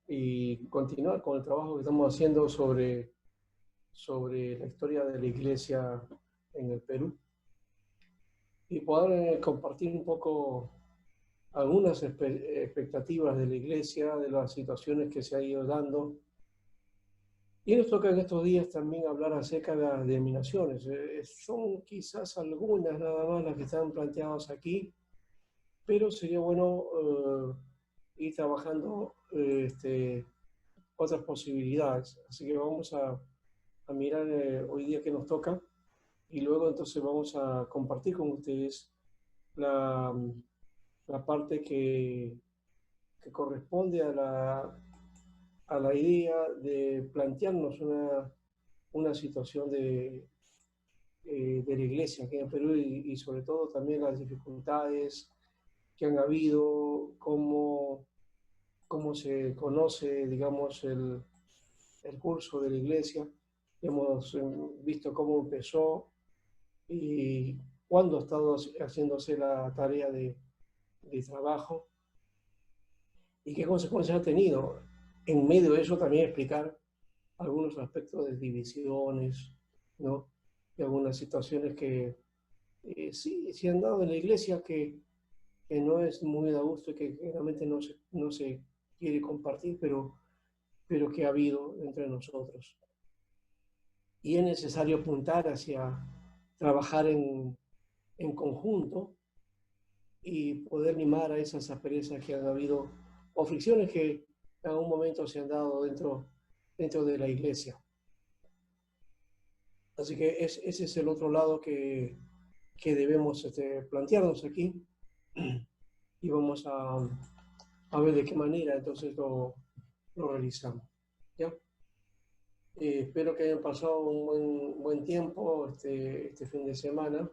y continuar con el trabajo que estamos haciendo sobre la historia de la iglesia en el Perú y poder compartir un poco algunas expectativas de la iglesia, de las situaciones que se han ido dando. Y nos toca en estos días también hablar acerca de las denominaciones. Son quizás algunas nada más las que están planteadas aquí, pero sería bueno ir trabajando otras posibilidades. Así que vamos a mirar hoy día que nos toca y luego entonces vamos a compartir con ustedes la, la parte que corresponde a la idea de plantearnos una situación de la iglesia aquí en Perú y sobre todo también las dificultades que han habido, cómo se conoce, digamos, el curso de la iglesia. Hemos visto cómo empezó y cuándo ha estado haciéndose la tarea de trabajo y qué consecuencias ha tenido. En medio de eso también explicar algunos aspectos de divisiones, ¿no? Y algunas situaciones que sí se han dado en la iglesia que no es muy de gusto y que generalmente no se quiere compartir, pero que ha habido entre nosotros. Y es necesario apuntar hacia trabajar en conjunto y poder limar a esas asperezas que han habido o fricciones que en algún momento se han dado dentro de la iglesia. Así que ese es el otro lado que debemos plantearnos aquí y vamos a ver de qué manera entonces lo realizamos. ¿Ya? Espero que hayan pasado un buen tiempo este fin de semana,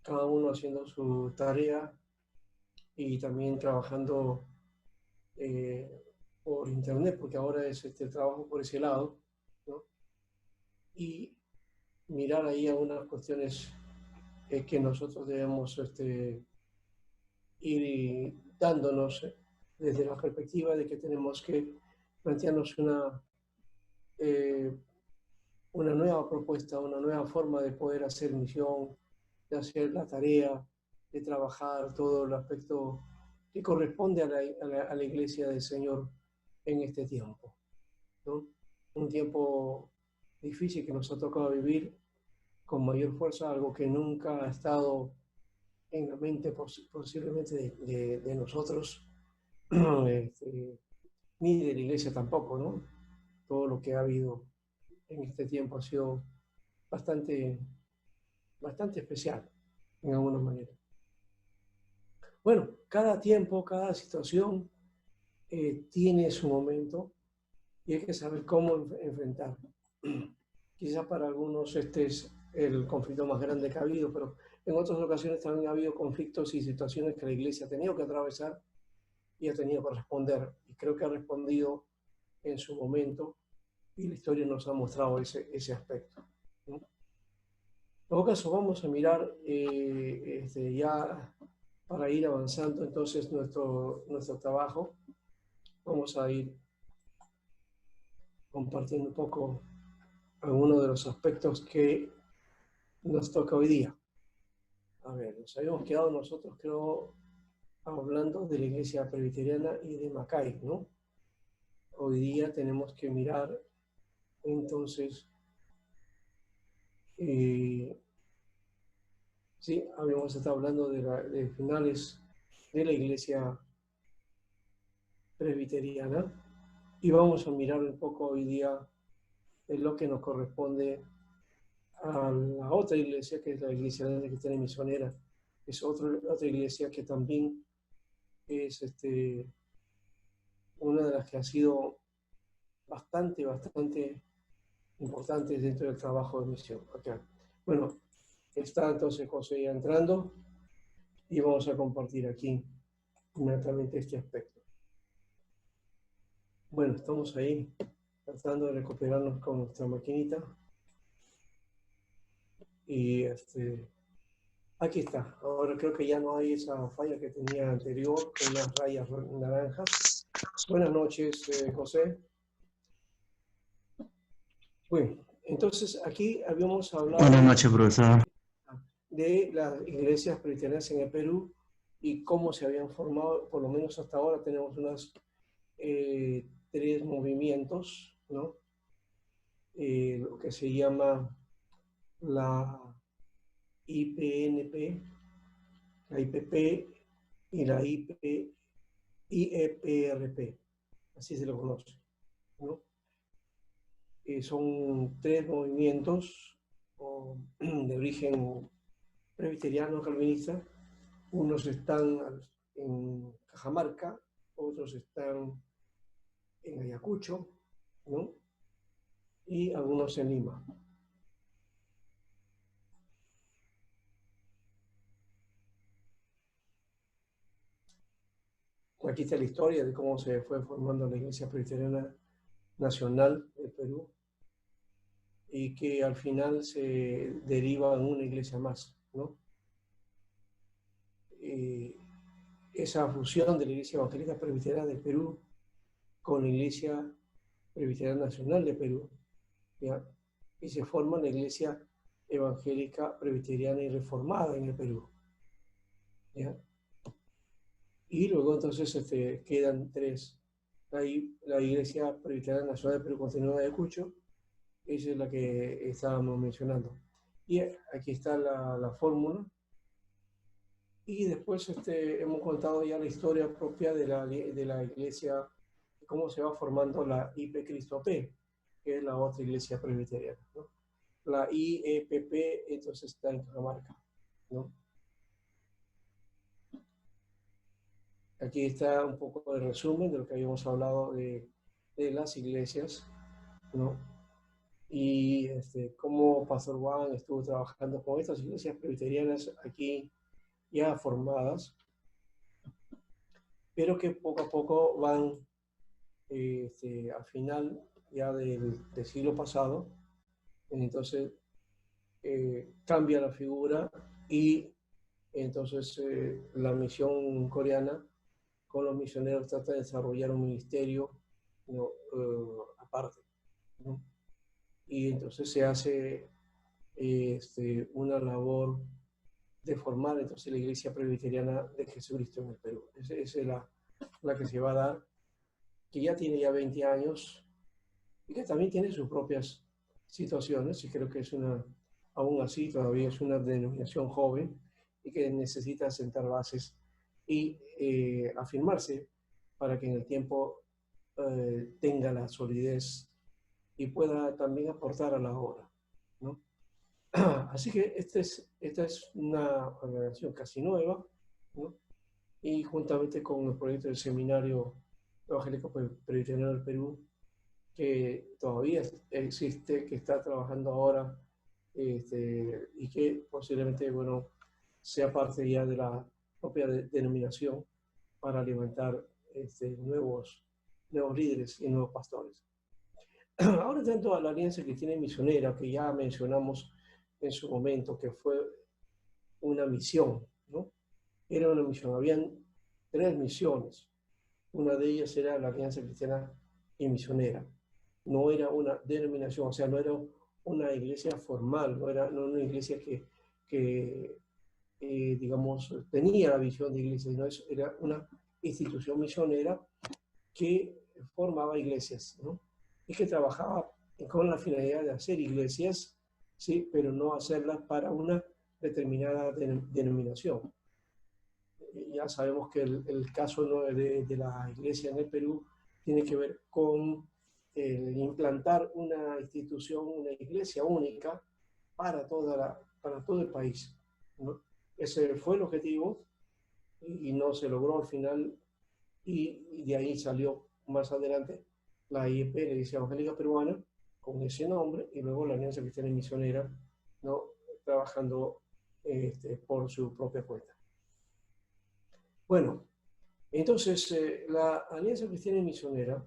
cada uno haciendo su tarea y también trabajando eh, por internet, porque ahora es el trabajo por ese lado, ¿no? Y mirar ahí algunas cuestiones que nosotros debemos ir dándonos desde la perspectiva de que tenemos que plantearnos eh, una nueva propuesta, una nueva forma de poder hacer misión, de hacer la tarea, de trabajar todo el aspecto que corresponde a la iglesia del Señor en este tiempo, ¿no? Un tiempo difícil que nos ha tocado vivir con mayor fuerza, algo que nunca ha estado en la mente posiblemente de nosotros, ni de la iglesia tampoco, ¿no? Todo lo que ha habido en este tiempo ha sido bastante, bastante especial, en alguna manera. Bueno, cada tiempo, cada situación tiene su momento y hay que saber cómo enfrentarlo. Quizás para algunos este es el conflicto más grande que ha habido, pero en otras ocasiones también ha habido conflictos y situaciones que la iglesia ha tenido que atravesar y ha tenido que responder. Y creo que ha respondido en su momento y la historia nos ha mostrado ese aspecto, ¿no? En todo caso, vamos a mirar ya para ir avanzando entonces nuestro trabajo. Vamos a ir compartiendo un poco algunos de los aspectos que nos toca hoy día. A ver, nos habíamos quedado nosotros, creo, hablando de la iglesia presbiteriana y de Macay, ¿no? Hoy día tenemos que mirar, entonces, sí, habíamos estado hablando de finales de la iglesia presbiteriana y vamos a mirar un poco hoy día en lo que nos corresponde a la otra iglesia, que es la iglesia cristiana misionera. Es otra iglesia que también es una de las que ha sido bastante importante dentro del trabajo de misión. Okay. Bueno, está entonces José ya entrando y vamos a compartir aquí inmediatamente este aspecto. Bueno, estamos ahí tratando de recuperarnos con nuestra maquinita y aquí está. Ahora creo que ya no hay esa falla que tenía anterior con unas rayas naranjas. Buenas noches, José. Bueno, entonces aquí habíamos hablado Buenas noches, profesor. de las iglesias presbiterianas en el Perú y cómo se habían formado. Por lo menos hasta ahora tenemos unas 3 movimientos, ¿no? Lo que se llama la IPNP, la IPP y la IEPRP, así se lo conoce, ¿no? Son 3 movimientos de origen presbiteriano calvinista. Unos están en Cajamarca, otros están en Ayacucho, ¿no? Y algunos en Lima. Aquí está la historia de cómo se fue formando la Iglesia Presbiteriana Nacional del Perú y que al final se deriva en una iglesia más, ¿no? Esa fusión de la Iglesia Evangélica Presbiteriana del Perú con la Iglesia Presbiteriana Nacional de Perú, ¿ya? Y se forma la Iglesia Evangélica Presbiteriana y Reformada en el Perú, ¿ya? Y luego entonces quedan 3. La Iglesia Presbiteriana Nacional de Perú continúa de Ayacucho, esa es la que estábamos mencionando. Y aquí está la fórmula. Y después hemos contado ya la historia propia de la iglesia, cómo se va formando la IP Cristo P, que es la otra iglesia presbiteriana, ¿no? La IEPP entonces está en Cajamarca, ¿no? Aquí está un poco de resumen de lo que habíamos hablado de las iglesias, ¿no? Y cómo Pastor Juan estuvo trabajando con estas iglesias presbiterianas aquí ya formadas, pero que poco a poco van al final ya del siglo pasado, entonces cambia la figura y entonces la misión coreana con los misioneros trata de desarrollar un ministerio, ¿no? Aparte, ¿no? Y entonces se hace una labor de formar entonces la iglesia presbiteriana de Jesucristo en el Perú. Esa es la que se va a dar, que ya tiene ya 20 años y que también tiene sus propias situaciones, y creo que aún así todavía es una denominación joven y que necesita sentar bases y afirmarse para que en el tiempo tenga la solidez y pueda también aportar a la obra, ¿no? Así que esta es una organización casi nueva, ¿no? Y juntamente con el proyecto del Seminario Evangélico Presbiteriano del Perú, que todavía existe, que está trabajando ahora, y que posiblemente, bueno, sea parte ya de la propia denominación para alimentar nuevos líderes y nuevos pastores. Ahora tanto a la Alianza Cristiana Misionera, que ya mencionamos en su momento, que fue una misión, ¿no? Era una misión, habían 3 misiones. Una de ellas era la Alianza Cristiana y Misionera. No era una denominación, o sea, no era una iglesia formal, no era una iglesia que digamos, tenía la visión de iglesia, sino era una institución misionera que formaba iglesias, ¿no? Y que trabajaba con la finalidad de hacer iglesias, sí, pero no hacerlas para una determinada denominación. Ya sabemos que el caso, ¿no?, de la iglesia en el Perú tiene que ver con implantar una institución, una iglesia única para todo el país, ¿no? Ese fue el objetivo y no se logró al final, y de ahí salió más adelante la IEP, la Iglesia Evangélica Peruana, con ese nombre, y luego la Alianza Cristiana y Misionera, ¿no?, trabajando por su propia cuenta. Bueno, entonces la Alianza Cristiana y Misionera,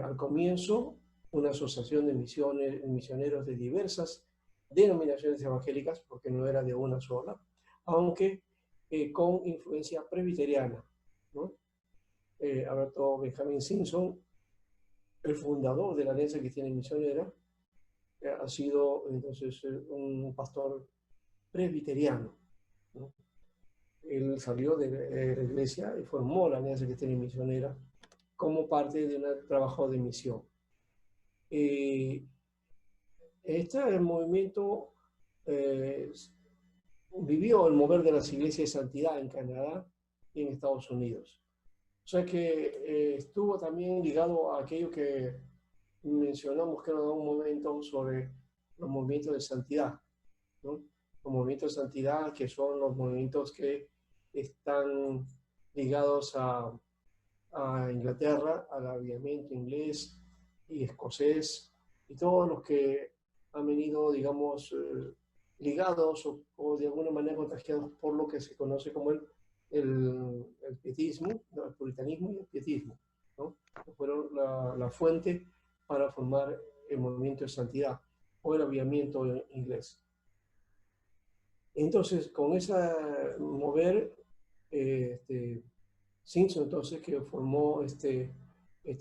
al comienzo, una asociación de misioneros de diversas denominaciones evangélicas, porque no era de una sola, aunque con influencia presbiteriana, ¿no? Alberto Benjamín Simpson, el fundador de la Alianza Cristiana y Misionera, ha sido entonces un pastor presbiteriano, ¿no? Él salió de la iglesia y formó la Alianza Cristiana y Misionera como parte de un trabajo de misión. Este movimiento vivió el mover de las iglesias de santidad en Canadá y en Estados Unidos. O sea que estuvo también ligado a aquello que mencionamos, creo, en un momento sobre los movimientos de santidad, ¿no? Los movimientos de santidad, que son los movimientos que están ligados a Inglaterra, al avivamiento inglés y escocés, y todos los que han venido, digamos, ligados o de alguna manera contagiados por lo que se conoce como el pietismo, ¿no? El puritanismo y el pietismo, ¿no? Fueron la fuente para formar el movimiento de santidad o el avivamiento inglés. Entonces, con esa mover, Simpson, entonces, que formó este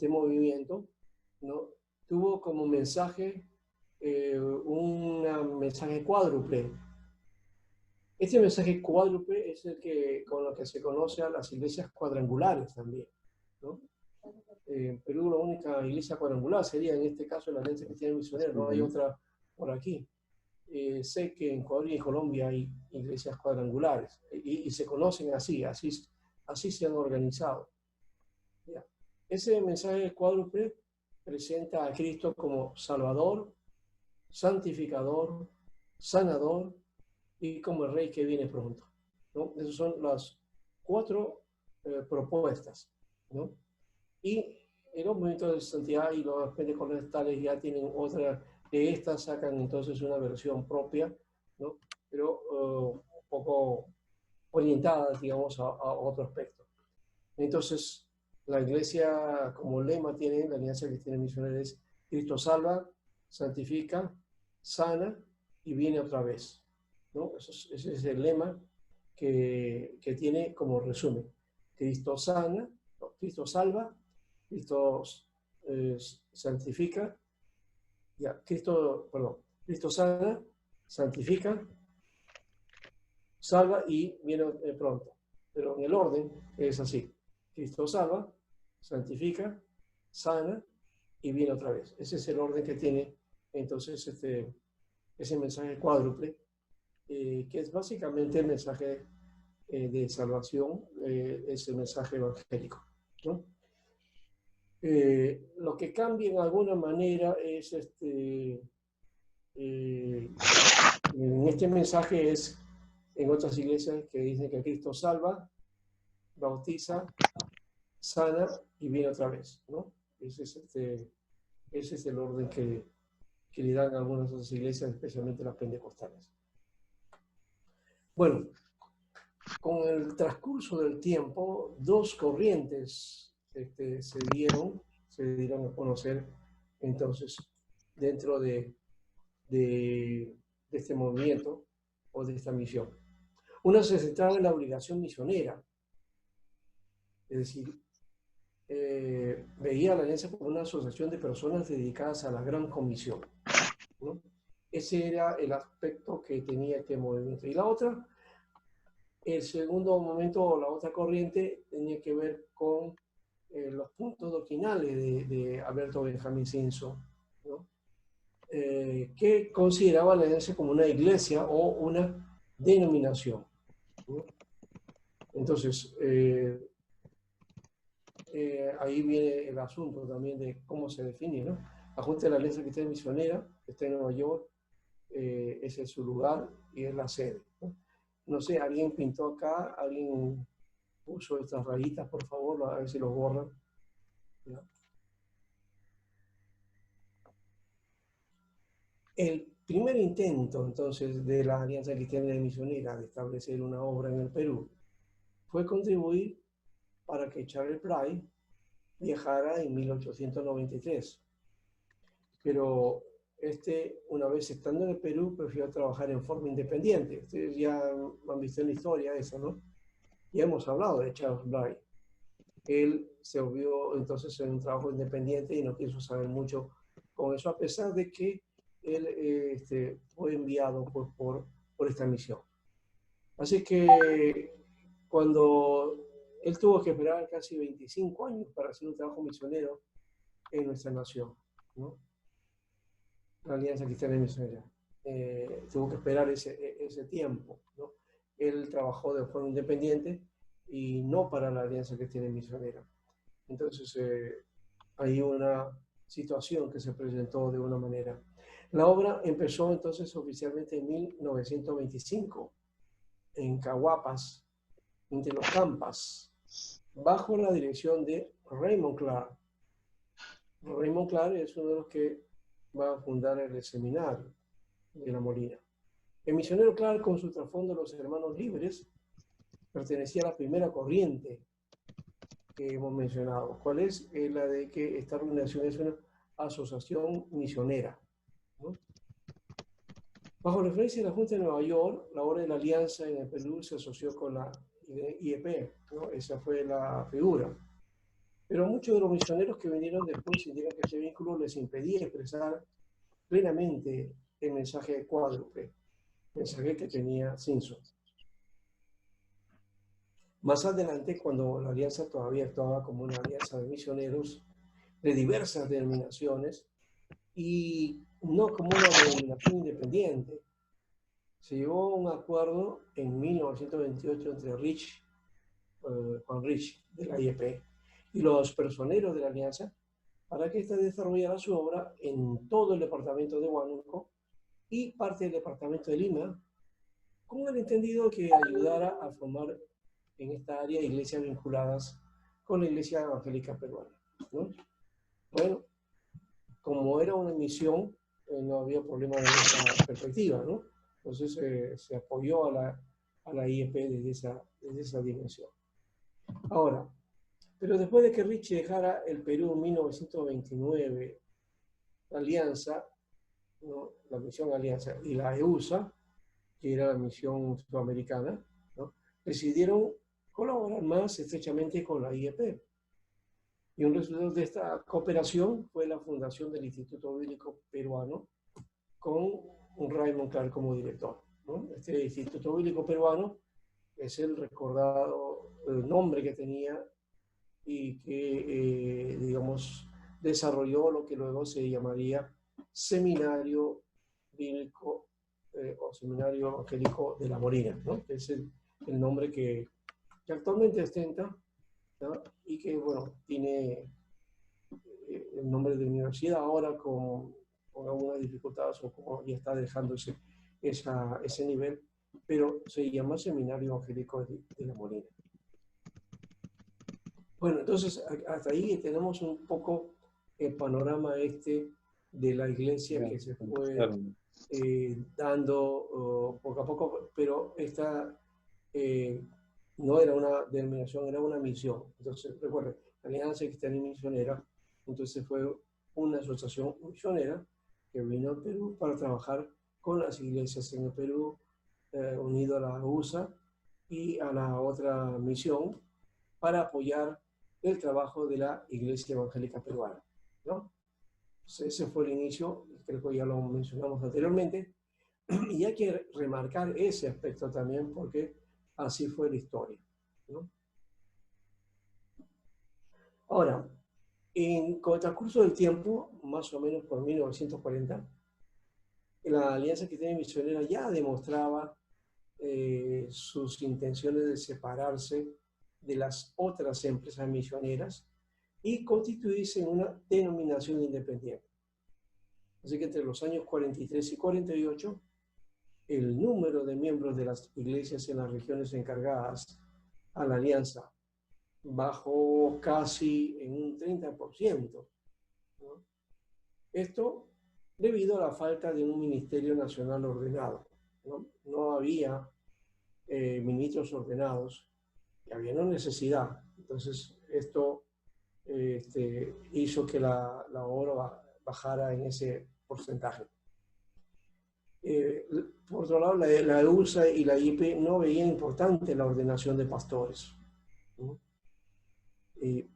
movimiento, ¿no? Tuvo como mensaje un mensaje cuádruple. Este mensaje cuádruple es el que, con lo que se conoce a las iglesias cuadrangulares también, ¿no? En Perú la única iglesia cuadrangular sería en este caso la Alianza Cristiana Misionera, no hay otra por aquí. Sé que en Ecuador y en Colombia hay iglesias cuadrangulares y se conocen así se han organizado. ¿Ya? Ese mensaje cuádruple presenta a Cristo como Salvador, santificador, sanador y como el Rey que viene pronto, ¿no? Esas son las 4 propuestas, ¿no? Y los movimientos de santidad y los pentecostales ya tienen otra, de estas sacan entonces una versión propia, ¿no? Pero un poco orientada, digamos, a otro aspecto. Entonces, la iglesia como lema tiene, la Alianza Cristiana Misionera es Cristo salva, santifica, sana y viene otra vez, ¿no? Ese es el lema que tiene como resumen. Cristo sana, no, Cristo salva, Cristo santifica, Cristo sana, santifica, salva y viene pronto. Pero en el orden es así. Cristo salva, santifica, sana y viene otra vez. Ese es el orden que tiene entonces ese mensaje cuádruple, que es básicamente el mensaje de salvación, es el mensaje evangélico, ¿no? Lo que cambia en alguna manera es en este mensaje es en otras iglesias que dicen que Cristo salva, bautiza, sana y viene otra vez, ¿no? Ese es el orden que le dan a algunas de esas iglesias, especialmente las pentecostales. Bueno, con el transcurso del tiempo, 2 corrientes se dieron a conocer entonces dentro de este movimiento o de esta misión. Una se centraba en la obligación misionera, es decir, veía a la Alianza como una asociación de personas dedicadas a la gran comisión, ¿no? Ese era el aspecto que tenía este movimiento. Y la otra, el segundo momento o la otra corriente tenía que ver con los puntos doctrinales de Alberto Benjamín Simpson, ¿no? Que consideraba la Alianza como una iglesia o una denominación, ¿no? Entonces, ahí viene el asunto también de cómo se define, ¿no? La Junta de la Alianza Cristiana Misionera, que está en Nueva York, ese es su lugar y es la sede, ¿no? No sé, alguien pintó acá, alguien puso estas rayitas, por favor, a ver si los borran, ¿no? El primer intento, entonces, de la Alianza Cristiana Misionera de establecer una obra en el Perú fue contribuir para que Charles Pry viajara en 1893. Pero una vez estando en el Perú, prefirió trabajar en forma independiente. Ustedes ya han visto en la historia eso, ¿no? Ya hemos hablado de Charles Pry. él se volvió entonces en un trabajo independiente y no quiso saber mucho con eso, a pesar de que él fue enviado pues, por esta misión. Así que cuando él tuvo que esperar casi 25 años para hacer un trabajo misionero en nuestra nación, ¿no? La Alianza Cristiana Misionera. Tuvo que esperar ese tiempo, ¿no? Él trabajó de forma independiente y no para la Alianza Cristiana Misionera. Entonces, hay una situación que se presentó de una manera. La obra empezó entonces oficialmente en 1925 en Caguapas, entre los Campas, bajo la dirección de Raymond Clark. Raymond Clark es uno de los que va a fundar el seminario de La Molina. El misionero Clark, con su trasfondo de los hermanos libres, pertenecía a la primera corriente que hemos mencionado. ¿Cuál es? La de que esta organización es una asociación misionera, ¿no? Bajo referencia de la Junta de Nueva York, la obra de la Alianza en el Perú se asoció con la IEP, ¿no? Esa fue la figura. Pero muchos de los misioneros que vinieron después indican que este vínculo les impedía expresar plenamente el mensaje de cuádruple, mensaje que tenía Simpson. Más adelante, cuando la alianza todavía actuaba como una alianza de misioneros de diversas denominaciones y no como una denominación independiente, se llegó a un acuerdo en 1928 entre Juan Rich de la IEP y los personeros de la alianza para que ésta desarrollara su obra en todo el departamento de Huánuco y parte del departamento de Lima, con el entendido que ayudara a formar en esta área iglesias vinculadas con la Iglesia Evangélica Peruana, ¿no? Bueno, como era una misión, no había problema de esa perspectiva, ¿no? Entonces se apoyó a la IEP desde esa dimensión. Ahora, pero después de que Rich dejara el Perú en 1929, la Alianza, ¿no? La misión Alianza y la EUSA, que era la misión sudamericana, ¿no? Decidieron colaborar más estrechamente con la IEP. Y un resultado de esta cooperación fue la fundación del Instituto Bíblico Peruano con Raymond Clark como director, ¿no? Este Instituto Bíblico Peruano es el recordado nombre que tenía y que, digamos, desarrolló lo que luego se llamaría Seminario Bíblico o Seminario Evangélico de La Molina, ¿no? Que es el nombre que actualmente ostenta, ¿no? Y que, bueno, tiene el nombre de universidad ahora con algunas dificultades o como ya está dejando ese nivel, pero se llama Seminario Evangélico de La Molina. Bueno, entonces hasta ahí tenemos un poco el panorama de la iglesia que se fue dando poco a poco, pero esta no era una denominación, era una misión. Entonces, recuerden, la Alianza Cristiana y Misionera, entonces fue una asociación misionera que vino al Perú para trabajar con las iglesias en el Perú, unido a la USA y a la otra misión para apoyar el trabajo de la Iglesia Evangélica Peruana, ¿no? Entonces, ese fue el inicio, creo que ya lo mencionamos anteriormente, y hay que remarcar ese aspecto también porque así fue la historia, ¿no? Ahora, con el transcurso del tiempo, más o menos por 1940, la Alianza Cristiana y Misionera ya demostraba sus intenciones de separarse de las otras empresas misioneras y constituirse en una denominación independiente. Así que entre los años 43 y 48, el número de miembros de las iglesias en las regiones encargadas a la alianza bajó casi en un 30%, ¿no? Esto debido a la falta de un ministerio nacional ordenado, ¿no? No había ministros ordenados y había una necesidad. Entonces, esto hizo que la obra bajara en ese porcentaje. Por otro lado, la USA y la IEP no veían importante la ordenación de pastores, ¿no? Eh,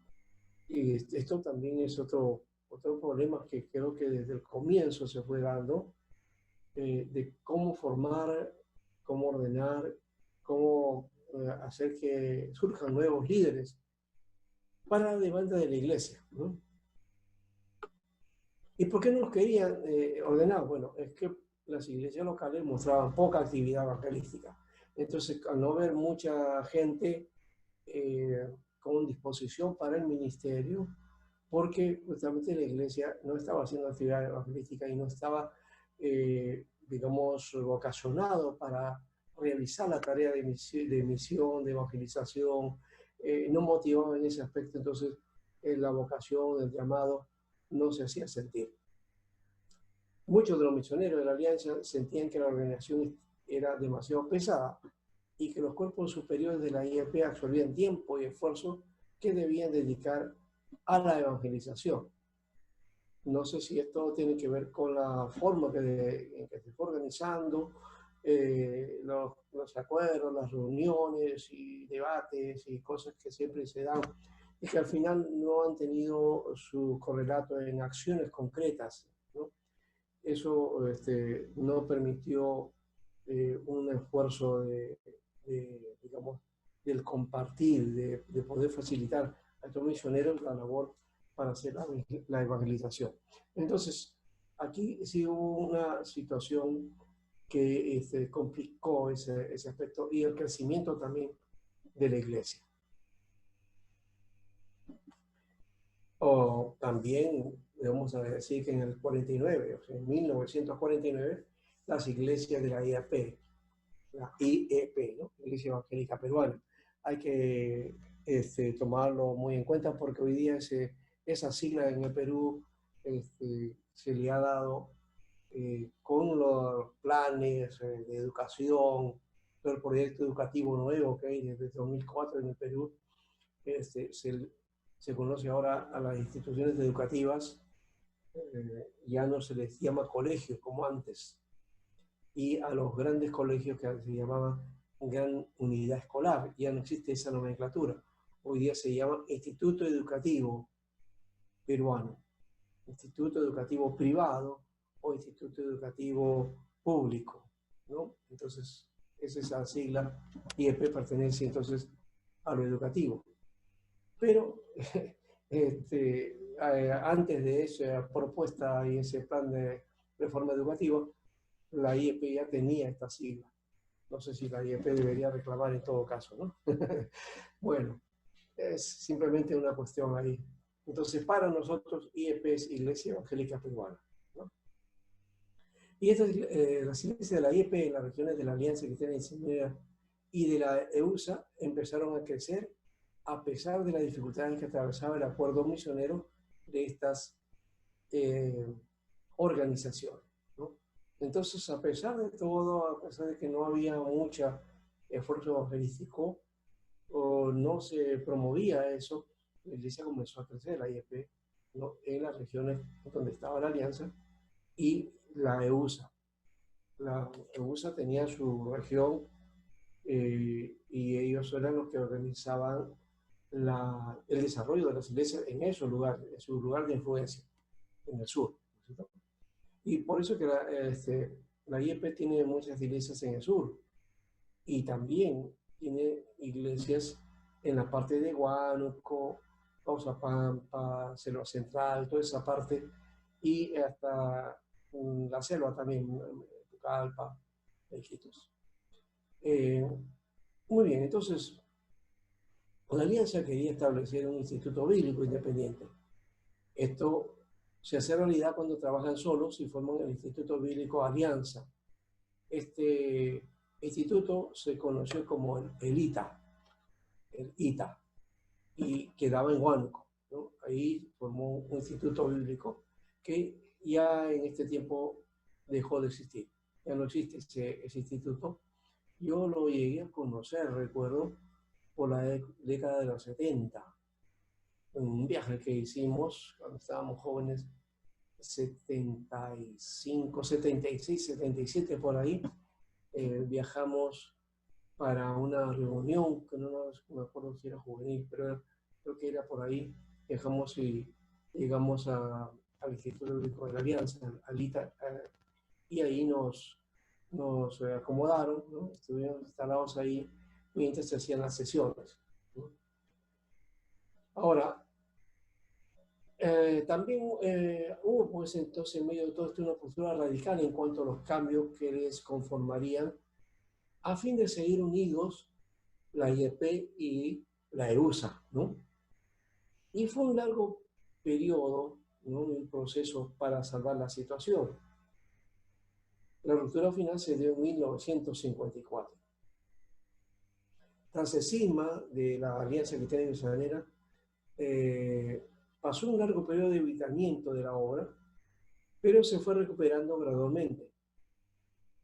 y esto también es otro problema que creo que desde el comienzo se fue dando, de cómo formar, cómo ordenar, cómo hacer que surjan nuevos líderes para la demanda de la iglesia, ¿no? ¿Y por qué no los querían ordenar? Bueno, es que las iglesias locales mostraban poca actividad evangelística. Entonces, al no ver mucha gente con disposición para el ministerio, porque justamente la iglesia no estaba haciendo actividad evangelística y no estaba, digamos, vocacionado para realizar la tarea de misión, de evangelización, no motivaba en ese aspecto, entonces la vocación, el llamado, no se hacía sentir. Muchos de los misioneros de la Alianza sentían que la organización era demasiado pesada y que los cuerpos superiores de la IEP absorbían tiempo y esfuerzo que debían dedicar a la evangelización. No sé si esto tiene que ver con la forma en que se fue organizando, los acuerdos, las reuniones y debates y cosas que siempre se dan y que al final no han tenido su correlato en acciones concretas, ¿no? Eso no permitió un esfuerzo digamos, del compartir, de poder facilitar a estos misioneros la labor para hacer la evangelización. Entonces, aquí sí hubo una situación que complicó ese aspecto y el crecimiento también de la iglesia. O también, vamos a decir que en el 49, o sea, en 1949, las iglesias de la IEP, ¿no? Iglesia Evangélica Peruana. Hay que tomarlo muy en cuenta porque hoy día esa sigla en el Perú se le ha dado con los planes de educación, todo el proyecto educativo nuevo que hay desde 2004 en el Perú, se conoce ahora a las instituciones educativas, ya no se les llama colegios como antes, y a los grandes colegios que se llamaban Gran Unidad Escolar. Ya no existe esa nomenclatura. Hoy día se llama Instituto Educativo Peruano, Instituto Educativo Privado o Instituto Educativo Público, ¿no? Entonces, es esa sigla. IEP pertenece entonces a lo educativo. Pero antes de esa propuesta y ese plan de reforma educativa, la IEP ya tenía esta sigla. No sé si la IEP debería reclamar en todo caso, ¿no? Bueno, es simplemente una cuestión ahí. Entonces, para nosotros, IEP es Iglesia Evangélica Peruana, ¿no? Y las iglesias de la IEP en las regiones de la Alianza Cristiana y Misionera y de la EUSA empezaron a crecer a pesar de las dificultades que atravesaba el acuerdo misionero de estas organizaciones, ¿no? Entonces, a pesar de todo, a pesar de que no había mucho esfuerzo evangelístico o no se promovía eso, la iglesia comenzó a crecer, la IEP, ¿no? En las regiones donde estaba la alianza y la EUSA. La EUSA tenía su región y ellos eran los que organizaban el desarrollo de las iglesias en esos lugares, en su lugar de influencia, en el sur, ¿no? Y por eso que la IEP tiene muchas iglesias en el sur y también tiene iglesias en la parte de Huánuco, Pausapampa, Selva Central, toda esa parte, y hasta la selva también, Pucallpa, Iquitos. Muy bien, entonces la alianza quería establecer un instituto bíblico independiente. Esto se hace realidad cuando trabajan solos y forman el Instituto Bíblico Alianza. Este instituto se conoció como el ITA, y quedaba en Huánuco, ¿no? Ahí formó un instituto bíblico que ya en este tiempo dejó de existir. Ya no existe ese instituto. Yo lo llegué a conocer, recuerdo, por la década de los 70, un viaje que hicimos cuando estábamos jóvenes, 75, 76, 77 por ahí, viajamos para una reunión, que no me acuerdo si era juvenil, pero creo que era por ahí, viajamos y llegamos al Instituto Bíblico de la Alianza, al ITA, y ahí nos acomodaron, ¿no? Estuvimos instalados ahí mientras se hacían las sesiones, ¿no? Ahora, también hubo pues entonces en medio de todo esto una postura radical en cuanto a los cambios que les conformarían a fin de seguir unidos la IEP y la EUSA, ¿no? Y fue un largo periodo, ¿no? Un proceso para salvar la situación. La ruptura final se dio en 1954. Tras el cisma de la Alianza Cristiana y Misionera, pasó un largo periodo de debilitamiento de la obra, pero se fue recuperando gradualmente.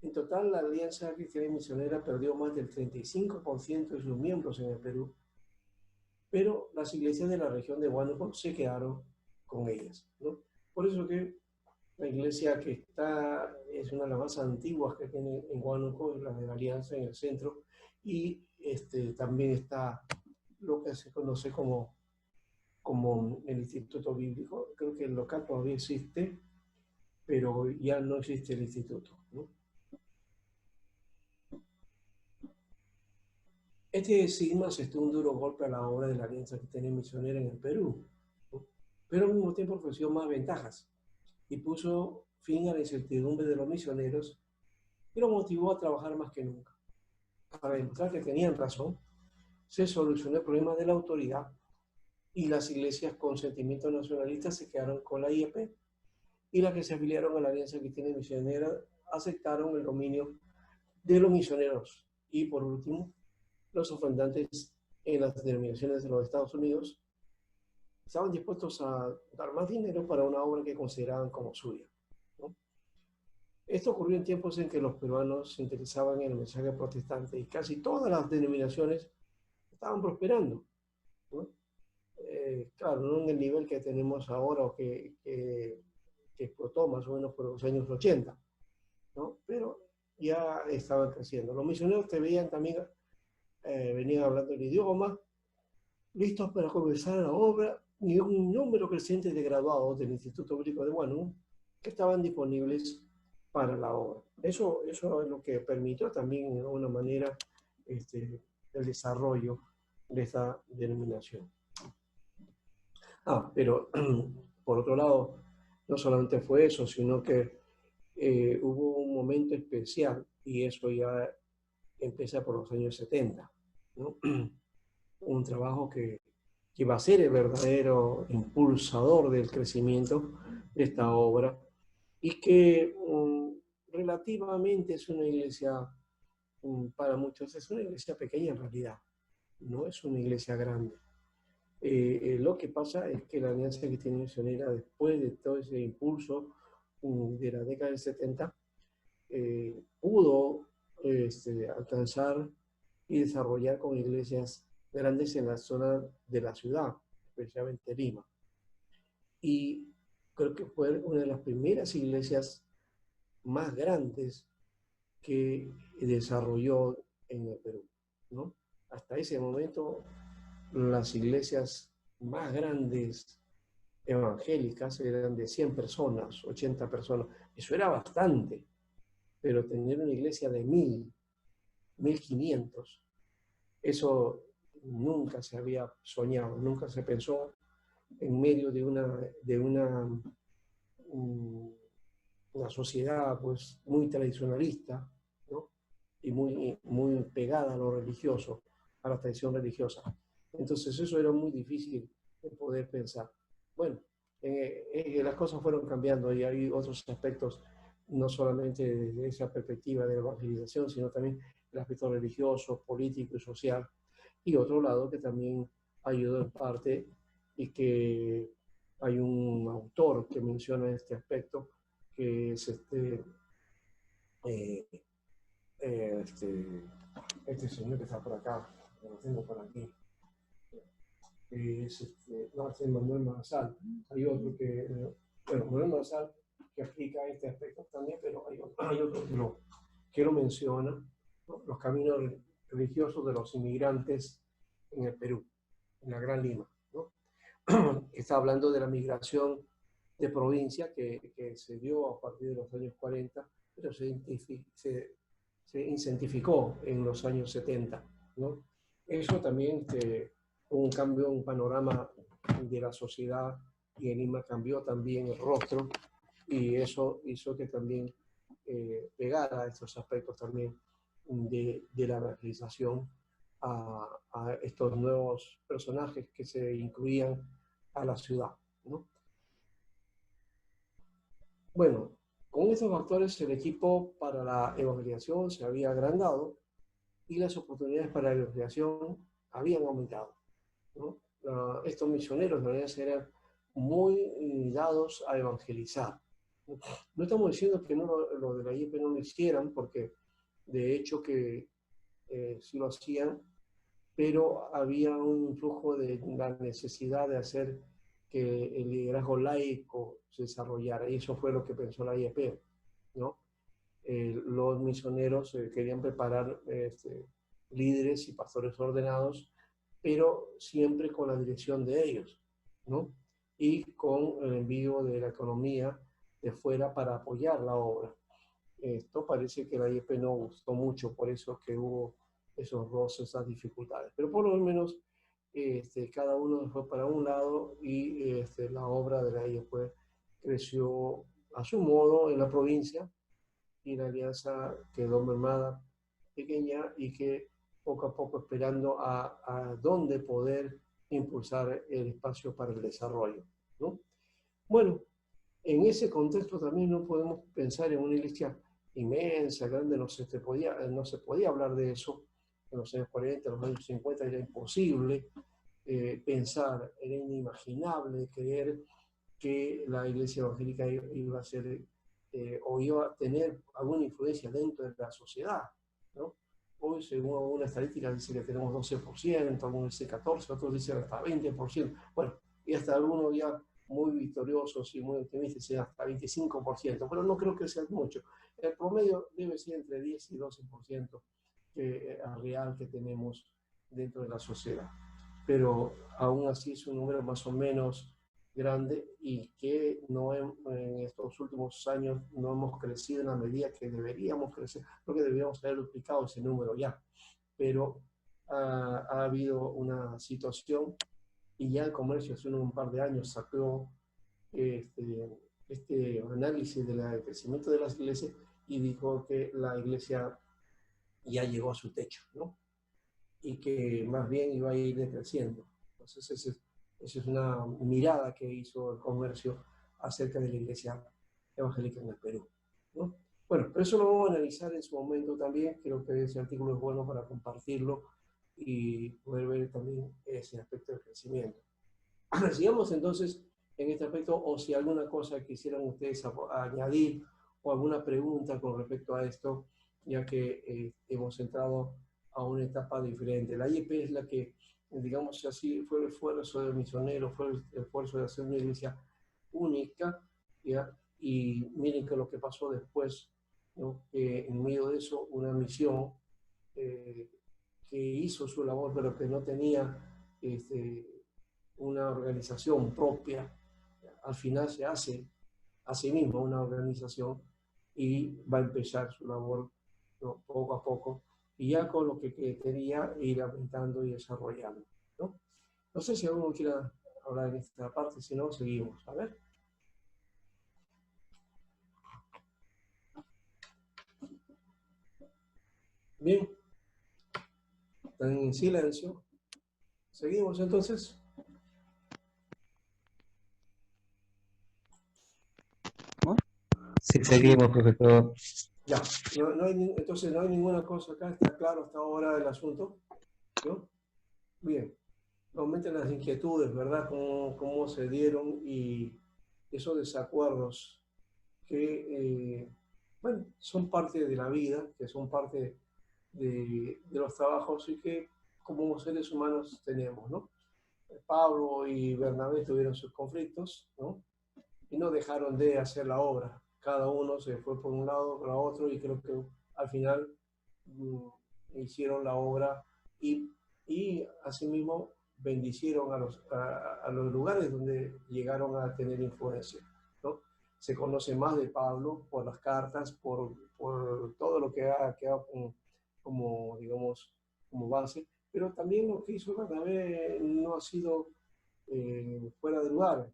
En total, la Alianza Cristiana y Misionera perdió más del 35% de sus miembros en el Perú, pero las iglesias de la región de Huánuco se quedaron con ellas, ¿no? Por eso que la iglesia que está, es una de las más antiguas que tiene en Huánuco, es la de la Alianza en el centro, y también está lo que se conoce como el Instituto Bíblico. Creo que el local todavía existe, pero ya no existe el instituto, ¿no? Este cisma asestó un duro golpe a la obra de la Alianza Cristiana y Misionera en el Perú, ¿no? Pero al mismo tiempo ofreció más ventajas y puso fin a la incertidumbre de los misioneros y los motivó a trabajar más que nunca. Para demostrar que tenían razón, se solucionó el problema de la autoridad y las iglesias con sentimientos nacionalistas se quedaron con la IEP y las que se afiliaron a la Alianza Cristiana y Misionera aceptaron el dominio de los misioneros. Y por último, los ofrendantes en las denominaciones de los Estados Unidos estaban dispuestos a dar más dinero para una obra que consideraban como suya, ¿no? Esto ocurrió en tiempos en que los peruanos se interesaban en el mensaje protestante y casi todas las denominaciones estaban prosperando, ¿no? Claro, no en el nivel que tenemos ahora o que explotó más o menos por los años 80, ¿no? Pero ya estaban creciendo. Los misioneros te veían también, venían hablando el idioma, listos para comenzar la obra, y un número creciente de graduados del Instituto Bíblico de Huánuco que estaban disponibles para la obra. Eso es lo que permitió también, de alguna manera, el desarrollo de esta denominación. Pero por otro lado, no solamente fue eso, sino que hubo un momento especial, y eso ya empieza por los años 70, ¿no? Un trabajo que va a ser el verdadero impulsador del crecimiento de esta obra y que relativamente es una iglesia, para muchos es una iglesia pequeña en realidad, no es una iglesia grande. Lo que pasa es que la Alianza Cristiana Misionera, después de todo ese impulso de la década del 70, pudo alcanzar y desarrollar con iglesias grandes en la zona de la ciudad, especialmente Lima. Y creo que fue una de las primeras iglesias más grandes que desarrolló en el Perú, ¿no? Hasta ese momento, las iglesias más grandes evangélicas eran de 100 personas, 80 personas. Eso era bastante, pero tener una iglesia de 1000, 1500, eso nunca se había soñado, nunca se pensó en medio de una sociedad pues muy tradicionalista, ¿no? Y muy pegada a lo religioso, a la tradición religiosa. Entonces eso era muy difícil de poder pensar. Bueno, las cosas fueron cambiando y hay otros aspectos, no solamente desde esa perspectiva de la evangelización, sino también el aspecto religioso, político y social. Y otro lado que también ayudó en parte y que hay un autor que menciona este aspecto, que es eh, este señor que está por acá, lo tengo por aquí, es no, es Manuel Marzal. Hay otro que, bueno, Manuel Marzal que explica este aspecto también, pero hay otro que lo menciona, ¿no? Los caminos religiosos de los inmigrantes en el Perú, en la Gran Lima, ¿no? está hablando de la migración de provincia que se dio a partir de los años 40, pero se incentificó en los años 70, ¿no? Eso también un cambio, un panorama de la sociedad, y en Lima cambió también el rostro, y eso hizo que también pegara estos aspectos también de la evangelización a estos nuevos personajes que se incluían a la ciudad, ¿no? Bueno, con estos factores el equipo para la evangelización se había agrandado y las oportunidades para la evangelización habían aumentado, ¿no? Estos misioneros de verdad eran muy dados a evangelizar. No estamos diciendo que no, lo de la IEP no lo hicieran, porque de hecho que sí lo hacían, pero había un influjo de la necesidad de hacer que el liderazgo laico se desarrollara, y eso fue lo que pensó la IEP, ¿no? Los misioneros querían preparar líderes y pastores ordenados, pero siempre con la dirección de ellos, ¿no? Y con el envío de la economía de fuera para apoyar la obra. Esto parece que la IEP no gustó mucho, por eso que hubo esos roces, esas dificultades. Pero por lo menos cada uno fue para un lado, y la obra de la IEP creció a su modo en la provincia, y la alianza quedó mermada, pequeña, y que poco a poco esperando a dónde poder impulsar el espacio para el desarrollo, ¿no? Bueno, en ese contexto también no podemos pensar en una iglesia inmensa, grande, no se podía hablar de eso en los años 40, en los años 50, era imposible pensar, era inimaginable creer que la iglesia evangélica iba a ser o iba a tener alguna influencia dentro de la sociedad, ¿no? Hoy, según alguna estadística, dice que tenemos 12%, algunos dicen 14%, otros dicen hasta 20%. Bueno, y hasta algunos ya muy victoriosos y muy optimistas dicen hasta 25%, pero no creo que sea mucho. El promedio debe ser entre 10 y 12% real que tenemos dentro de la sociedad. Pero aún así es un número más o menos grande, y que no en estos últimos años no hemos crecido en la medida que deberíamos crecer, porque deberíamos haber duplicado ese número ya. Pero ha habido una situación, y ya el comercio hace un par de años sacó este análisis del crecimiento de las iglesias, y dijo que la iglesia ya llegó a su techo, ¿no? Y que más bien iba a ir decreciendo. Entonces, esa es una mirada que hizo el comercio acerca de la iglesia evangélica en el Perú, ¿no? Bueno, pero eso lo vamos a analizar en su momento también. Creo que ese artículo es bueno para compartirlo y poder ver también ese aspecto del crecimiento. Sigamos entonces en este aspecto, o si alguna cosa quisieran ustedes añadir, o alguna pregunta con respecto a esto, ya que hemos entrado a una etapa diferente. La IEP es la que, digamos así, fue el esfuerzo del misionero, fue el esfuerzo de hacer una iglesia única, ¿ya? Y miren que lo que pasó después, ¿no? En medio de eso, una misión eh, que hizo su labor, pero que no tenía una organización propia, al final se hace a sí misma una organización, y va a empezar su labor, ¿no? Poco a poco, y ya con lo que quería ir aumentando y desarrollando, ¿no? No sé si alguno quiera hablar en esta parte, si no, seguimos. A ver. Bien, están en silencio. Seguimos entonces. Sí, seguimos, profesor. Ya, entonces no hay ninguna cosa acá, está claro hasta ahora el asunto, ¿no? Bien, aumentan las inquietudes, ¿verdad? Cómo se dieron, y esos desacuerdos que, bueno, son parte de la vida, que son parte de los trabajos, y que como seres humanos tenemos, ¿no? Pablo y Bernabé tuvieron sus conflictos, ¿no? Y no dejaron de hacer la obra. Cada uno se fue por un lado, por otro, y creo que al final hicieron la obra, y asimismo bendicieron a los lugares donde llegaron a tener influencia, ¿no? Se conoce más de Pablo por las cartas, por todo lo que ha quedado como, digamos, como base, pero también lo que hizo Bernabé no ha sido fuera de lugar,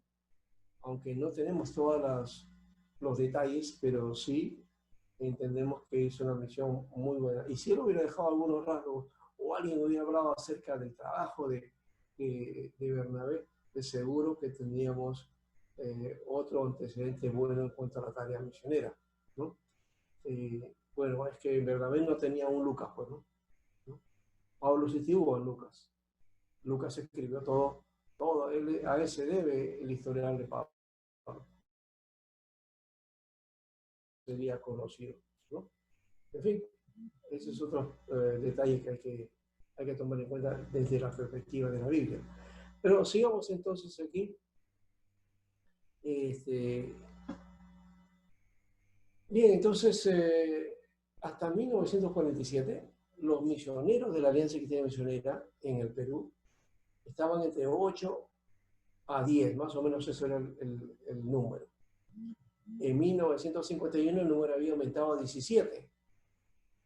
aunque no tenemos todos los detalles, pero sí entendemos que hizo una misión muy buena. Y si él hubiera dejado algunos rasgos o alguien hubiera hablado acerca del trabajo de Bernabé, de seguro que tendríamos otro antecedente bueno en cuanto a la tarea misionera, ¿no? Bueno, es que Bernabé no tenía un Lucas, pues, ¿no? ¿No? Pablo sí tuvo a Lucas. Lucas escribió todo. A él se debe el historial de Pablo. Sería conocido, ¿no? En fin, ese es otro detalle que hay que tomar en cuenta desde la perspectiva de la Biblia. Pero sigamos entonces aquí. Bien, entonces, hasta 1947, los misioneros de la Alianza Cristiana Misionera en el Perú estaban entre 8 a 10, más o menos eso era el número. En 1951 el número había aumentado a 17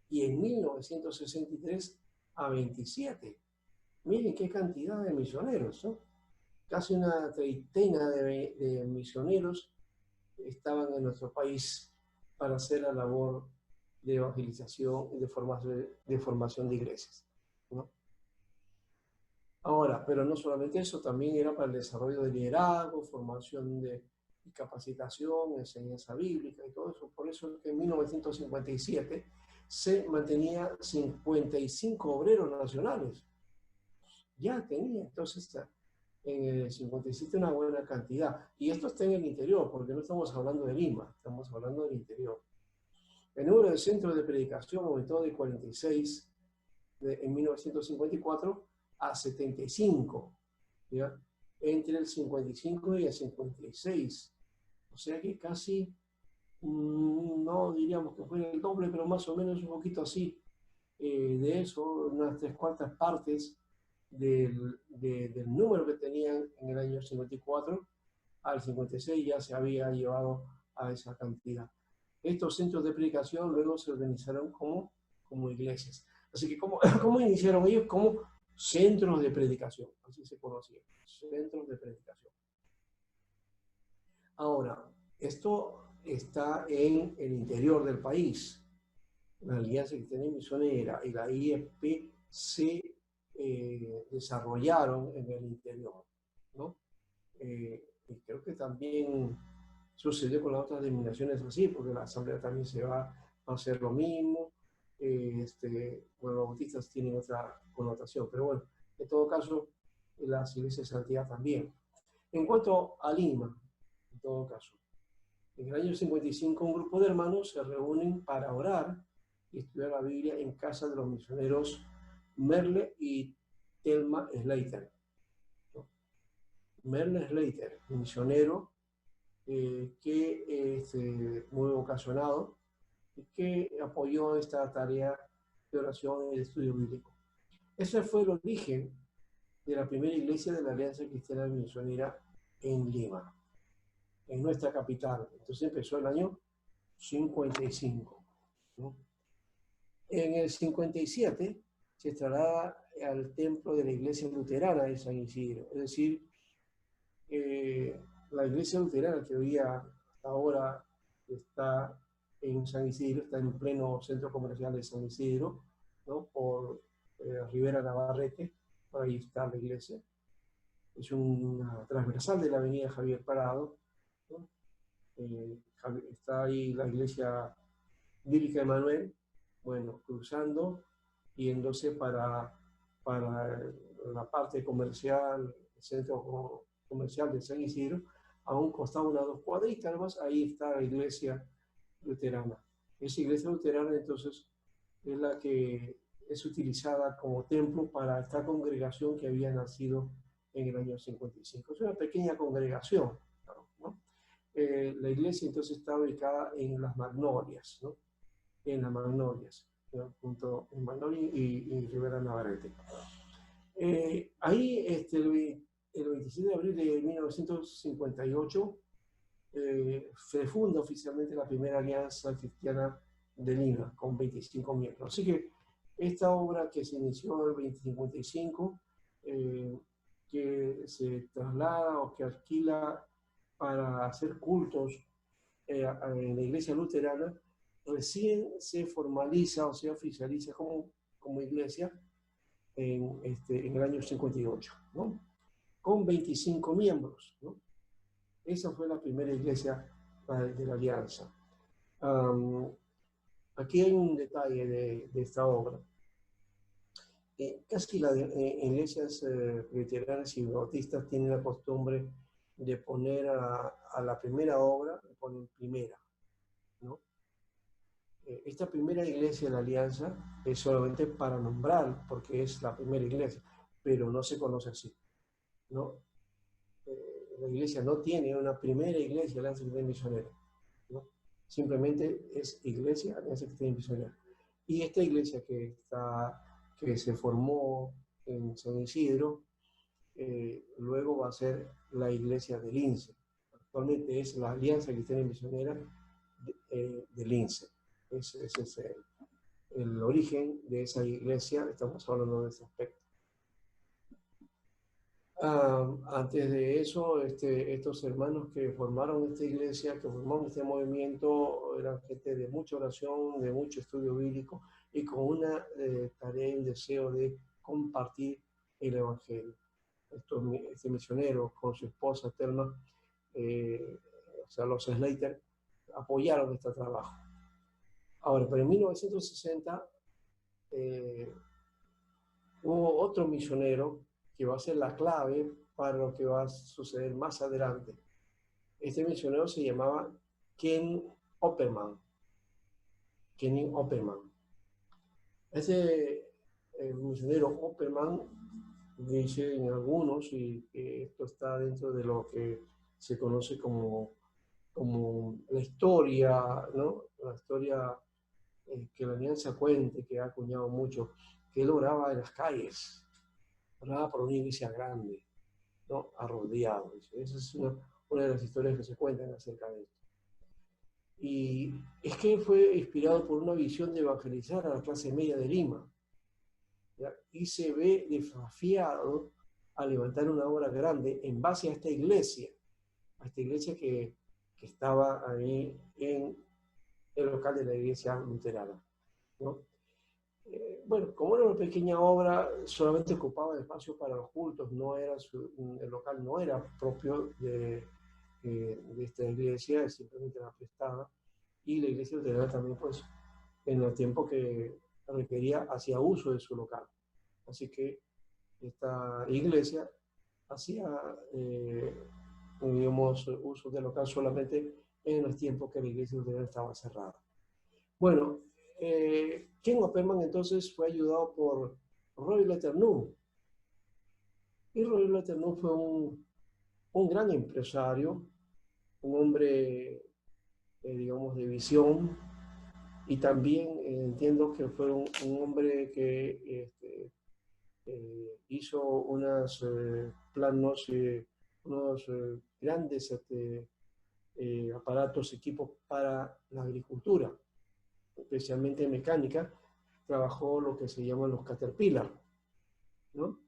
y en 1963 a 27. Miren qué cantidad de misioneros, ¿no? Casi una treintena de misioneros estaban en nuestro país para hacer la labor de evangelización y de formación de iglesias, ¿no? Ahora, pero no solamente eso, también era para el desarrollo de liderazgo, formación de capacitación, enseñanza bíblica y todo eso. Por eso es que en 1957 se mantenía 55 obreros nacionales. Ya tenía, entonces, en el 57 una buena cantidad. Y esto está en el interior, porque no estamos hablando de Lima, estamos hablando del interior. El número de centros de predicación aumentó de 46 en 1954 a 75, ¿ya? Entre el 55 y el 56. O sea que casi, no diríamos que fue el doble, pero más o menos un poquito así. De eso, unas 3/4 partes del número que tenían en el año 54 al 56 ya se había llevado a esa cantidad. Estos centros de predicación luego se organizaron como iglesias. Así que, ¿cómo iniciaron ellos? Como centros de predicación, así se conocían, centros de predicación. Ahora, esto está en el interior del país. La Alianza Cristiana Misionera y la IEP se desarrollaron en el interior, ¿no? Y creo que también sucedió con las otras denominaciones así, porque la asamblea también se va a hacer lo mismo. Bueno, los bautistas tienen otra connotación, pero bueno, en todo caso, las iglesias de santidad también. En cuanto a Lima, en todo caso, en el año 55 un grupo de hermanos se reúnen para orar y estudiar la Biblia en casa de los misioneros Merle y Thelma Slater, ¿no? Merle Slater, misionero que es muy vocacionado y que apoyó esta tarea de oración y de estudio bíblico. Ese fue el origen de la primera iglesia de la Alianza Cristiana Misionera en Lima, en nuestra capital. Entonces empezó el año 55, ¿no? En el 57 se traslada al templo de la iglesia luterana de San Isidro, es decir, la iglesia luterana que hoy ahora está en San Isidro, está en pleno centro comercial de San Isidro, ¿no? Por Rivera Navarrete, por ahí está la iglesia. Es una transversal de la avenida Javier Parado, ¿no? Está ahí la iglesia bíblica de Manuel, bueno, cruzando, yéndose para la parte comercial, el centro comercial de San Isidro, a un costado, unas 2 cuadritas más, ahí está la iglesia luterana. Esa iglesia luterana entonces es la que es utilizada como templo para esta congregación que había nacido en el año 55. Es una pequeña congregación, ¿no? La iglesia entonces está ubicada en las Magnolias, ¿no? En las Magnolias, ¿no? Junto en Magnolia y Rivera Navarrete. Ahí, el 27 de abril de 1958, se funda oficialmente la primera Alianza Cristiana de Lima, con 25 miembros. Así que esta obra que se inició en el 2055, que se traslada o que alquila para hacer cultos en la iglesia luterana, recién se formaliza o se oficializa como iglesia en el año 58, ¿no? Con 25 miembros, ¿no? Esa fue la primera iglesia de la Alianza. Aquí hay un detalle de esta obra. Casi las iglesias presbiterianas y bautistas tienen la costumbre de poner a la primera obra, le ponen primera, ¿no? Esta primera iglesia de la Alianza es solamente para nombrar, porque es la primera iglesia, pero no se conoce así, ¿no? La iglesia no tiene una primera iglesia de Alianza Cristiana Misionera, ¿no? Simplemente es iglesia Alianza Cristiana Misionera. Y esta iglesia que se formó en San Isidro, luego va a ser la iglesia del INSE. Actualmente es la Alianza Cristiana Misionera del INSE. Ese es el origen de esa iglesia, estamos hablando de ese aspecto. Antes de eso, estos hermanos que formaron esta iglesia, que formaron este movimiento, eran gente de mucha oración, de mucho estudio bíblico y con una tarea y deseo de compartir el Evangelio. Este misionero con su esposa eterna, o sea, los Slater, apoyaron este trabajo. Ahora, pero en 1960 hubo otro misionero que va a ser la clave para lo que va a suceder más adelante. Este misionero se llamaba Ken Opperman. Kenny Opperman. Ese misionero Opperman dice en algunos, y esto está dentro de lo que se conoce como la historia, ¿no? La historia que la alianza cuente, que ha acuñado mucho, que él oraba en las calles, oraba por una iglesia grande, ¿no? Arrodillado. Esa es una de las historias que se cuentan acerca de esto. Y es que fue inspirado por una visión de evangelizar a la clase media de Lima, ¿ya? Y se ve desafiado a levantar una obra grande en base a esta iglesia que estaba ahí en el local de la iglesia luterana, ¿no? Bueno, como era una pequeña obra, solamente ocupaba espacio para los cultos, el local no era propio de esta iglesia, simplemente la prestaba, y la iglesia luterana también, pues, en el tiempo que requería, hacía uso de su local. Así que esta iglesia hacía, digamos, uso del local solamente en los tiempos que la iglesia luterana estaba cerrada. Bueno, Ken Opperman entonces fue ayudado por Roy Letternu. Y Roy Letternu fue un gran empresario, un hombre, digamos, de visión, y también entiendo que fue un hombre que hizo unos planos, unos grandes aparatos, equipos para la agricultura, especialmente en mecánica. Trabajó lo que se llaman los Caterpillar, ¿no?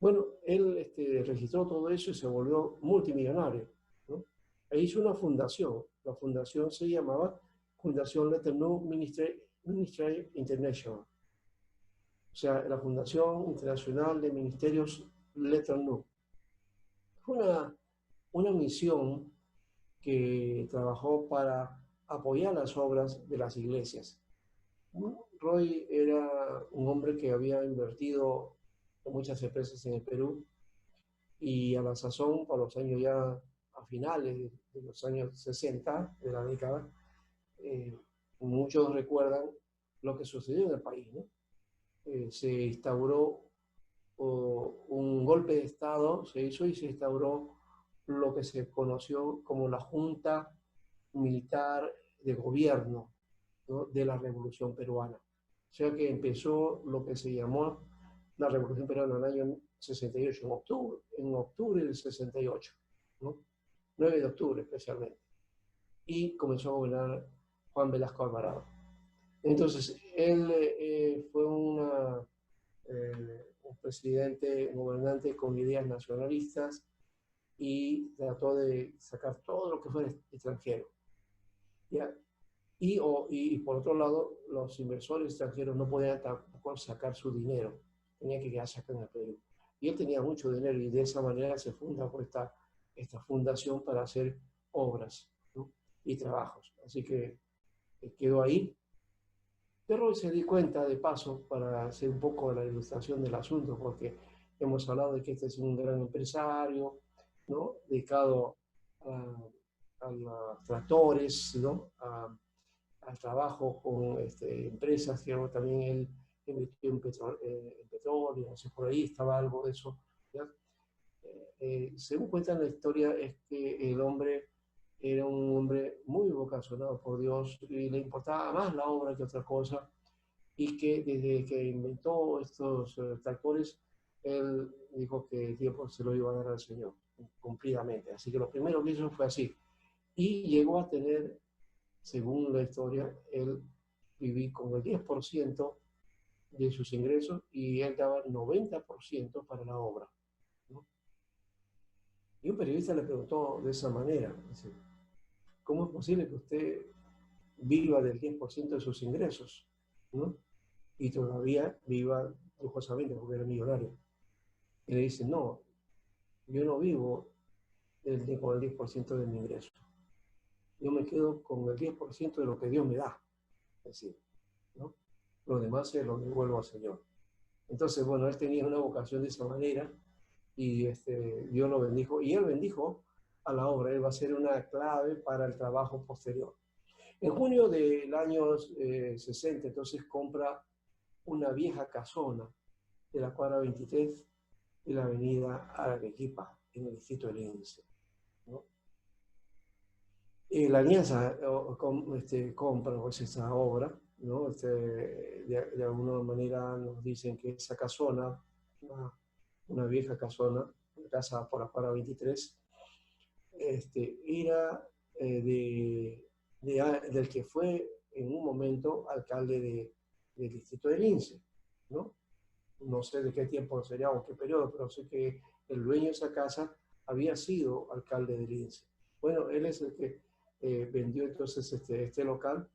Bueno, él registró todo eso y se volvió multimillonario, ¿no? E hizo una fundación. La fundación se llamaba Fundación Letternu Ministry International. O sea, la Fundación Internacional de Ministerios Letternu. Fue una misión que trabajó para apoyar las obras de las iglesias. Roy era un hombre que había invertido en muchas empresas en el Perú, y a la sazón, por los años ya a finales de los años 60 de la década, muchos recuerdan lo que sucedió en el país, ¿no? Se instauró un golpe de Estado, se hizo, y se instauró lo que se conoció como la Junta Militar de Gobierno, ¿no?, de la Revolución Peruana. O sea que empezó lo que se llamó la Revolución Peruana en el año 68, en octubre del 68, ¿no? 9 de octubre especialmente. Y comenzó a gobernar Juan Velasco Alvarado. Entonces, él fue un presidente, un gobernante con ideas nacionalistas y trató de sacar todo lo que fuera extranjero. ¿Ya? Y por otro lado, los inversores extranjeros no podían tampoco sacar su dinero, tenían que quedarse acá en el Perú. Y él tenía mucho dinero y de esa manera se funda esta fundación para hacer obras, ¿no? Y trabajos. Así que quedó ahí. Pero se di cuenta de paso para hacer un poco la ilustración del asunto, porque hemos hablado de que este es un gran empresario, ¿no? Dedicado a los tractores, ¿no? Al trabajo con empresas, que también él invirtió en petróleo, no sé, por ahí estaba algo de eso. ¿Ya? Según cuentan la historia, es que el hombre era un hombre muy vocacionado por Dios y le importaba más la obra que otra cosa, y que desde que inventó estos tractores, él dijo que el tiempo se lo iba a dar al Señor, cumplidamente. Así que lo primero que hizo fue así. Y llegó a tener, según la historia, él vivía con el 10% de sus ingresos y él daba el 90% para la obra, ¿no? Y un periodista le preguntó de esa manera, dice, ¿cómo es posible que usted viva del 10% de sus ingresos, ¿no? Y todavía viva lujosamente porque era millonario? Y le dice, no, yo no vivo con el 10% de mi ingreso. Yo me quedo con el 10% de lo que Dios me da. Es decir, ¿no? Lo demás se lo devuelvo al Señor. Entonces, bueno, él tenía una vocación de esa manera y Dios lo bendijo. Y él bendijo a la obra. Él va a ser una clave para el trabajo posterior. En junio del año 60, entonces compra una vieja casona de la cuadra 23 de la avenida Arequipa, en el distrito del Lince, ¿no? La Alianza compra pues, esa obra, ¿no? De alguna manera nos dicen que esa casona, una vieja casona, casa por la cuadra 23, era del que fue en un momento alcalde del distrito de Lince, ¿no? No sé de qué tiempo sería o qué periodo, pero sé que el dueño de esa casa había sido alcalde de Lince. Bueno, él es el que vendió entonces este local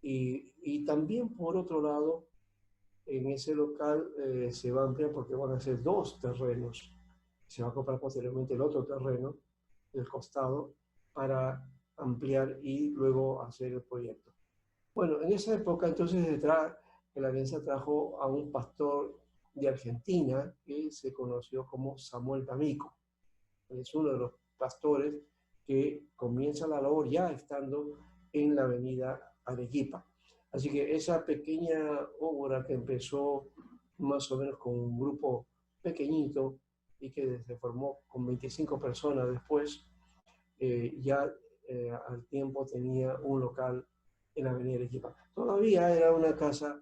y también por otro lado, en ese local se va a ampliar porque van a ser dos terrenos. Se va a comprar posteriormente el otro terreno del costado para ampliar y luego hacer el proyecto. Bueno, en esa época entonces la alianza trajo a un pastor de Argentina que se conoció como Samuel D'Amico. Es uno de los pastores que comienza la labor ya estando en la avenida Arequipa. Así que esa pequeña obra que empezó más o menos con un grupo pequeñito y que se formó con 25 personas después, ya al tiempo tenía un local en la avenida Arequipa. Todavía era una casa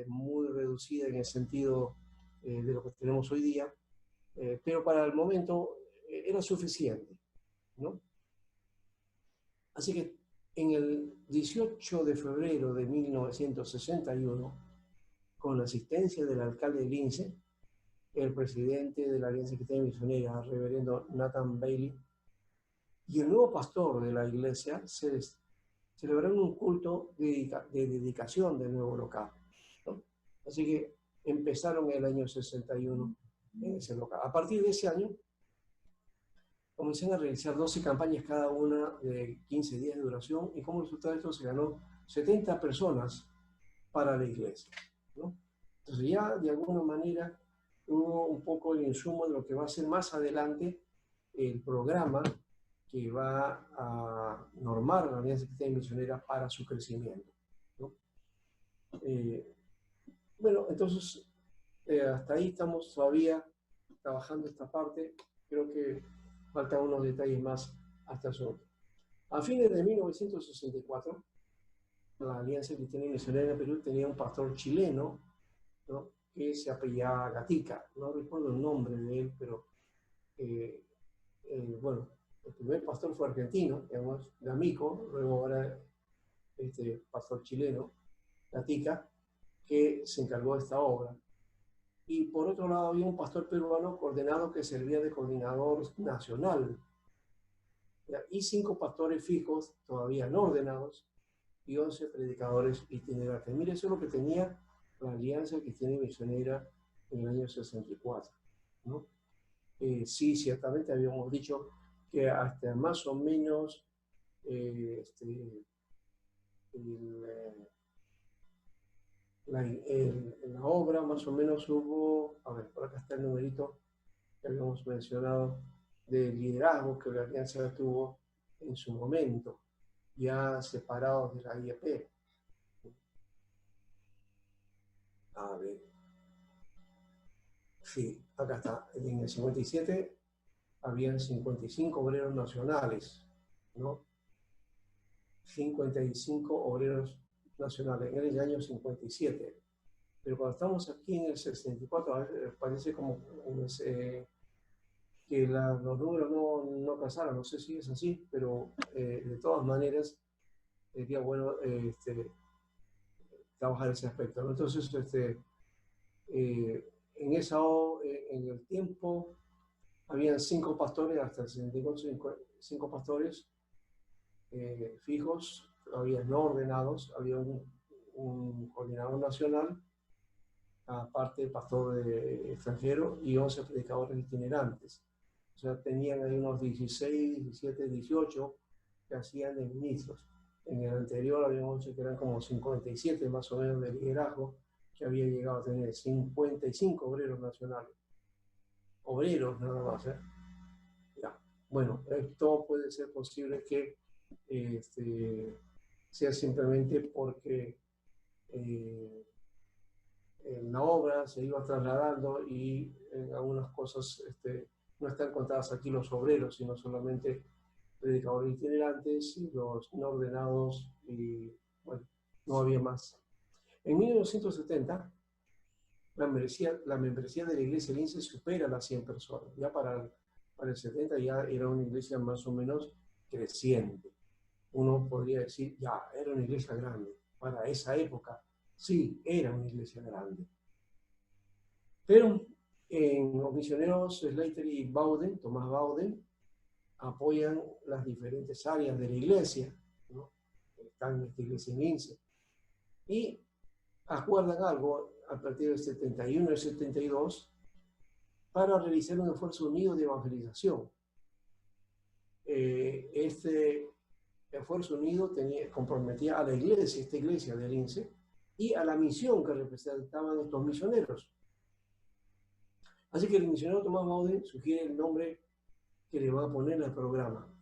muy reducida en el sentido de lo que tenemos hoy día, pero para el momento era suficiente, ¿no? Así que en el 18 de febrero de 1961, con la asistencia del alcalde de Lince, el presidente de la Alianza Cristiana Misionera, reverendo Nathan Bailey, y el nuevo pastor de la iglesia se celebraron un culto de dedicación del nuevo local, ¿no? Así que empezaron el año 61 en ese local. A partir de ese año, comenzaron a realizar 12 campañas, cada una de 15 días de duración, y como resultado de esto se ganó 70 personas para la iglesia, ¿no? Entonces ya de alguna manera hubo un poco el insumo de lo que va a ser más adelante el programa que va a normar la Alianza Cristiana Misionera para su crecimiento, ¿no? Bueno, entonces hasta ahí estamos todavía trabajando esta parte. Creo que faltan unos detalles más hasta eso. A fines de 1964, la Alianza Cristiana Misionera en Perú tenía un pastor chileno, ¿no? que se apellidaba Gatica. No recuerdo el nombre de él, pero bueno, el primer pastor fue argentino, digamos, de Amico, luego ahora pastor chileno, Gatica, que se encargó de esta obra. Y por otro lado había un pastor peruano coordenado que servía de coordinador nacional. Y 5 pastores fijos, todavía no ordenados, y 11 predicadores itinerantes. Mire, eso es lo que tenía la Alianza Cristiana y Misionera en el año 64, ¿no? Sí, ciertamente habíamos dicho que hasta más o menos en la obra más o menos hubo, a ver, por acá está el numerito que habíamos mencionado, de liderazgo que la Alianza tuvo en su momento, ya separados de la IEP. A ver, sí, acá está, en el 57 habían 55 obreros nacionales, ¿no? 55 obreros nacionales en el año 57. Pero cuando estamos aquí en el 64, a veces parece como que los números no casaron. No sé si es así, pero de todas maneras sería bueno trabajar ese aspecto, ¿no? Entonces, en el tiempo habían 5 pastores, hasta el 64, 5 pastores fijos, había no ordenados, había un coordinador nacional, aparte pastor extranjero y 11 predicadores itinerantes. O sea, tenían ahí unos 16, 17, 18 que hacían de ministros. En el anterior habíamos dicho que eran como 57 más o menos de liderazgo, que había llegado a tener 55 obreros nacionales. Obreros nada más, ¿eh? Ya. Bueno, esto puede ser posible que sea simplemente porque en la obra se iba trasladando y en algunas cosas no están contadas aquí los obreros, sino solamente predicadores itinerantes y los no ordenados, y bueno, no había más. En 1970, la membresía de la iglesia Lince supera las 100 personas. Ya para el 70 ya era una iglesia más o menos creciente. Uno podría decir, ya, era una iglesia grande. Para esa época, sí, era una iglesia grande. Pero en los misioneros Slater y Bowden, Tomás Bowden, apoyan las diferentes áreas de la iglesia, ¿no? Están en esta iglesia en Lince. Y acuerdan algo a partir del 71 y el 72 para realizar un esfuerzo unido de evangelización. Este esfuerzo unido comprometía a la iglesia, esta iglesia de Lince, y a la misión que representaban estos misioneros. Así que el misionero Tomás Bowden sugiere el nombre que le van a poner al programa.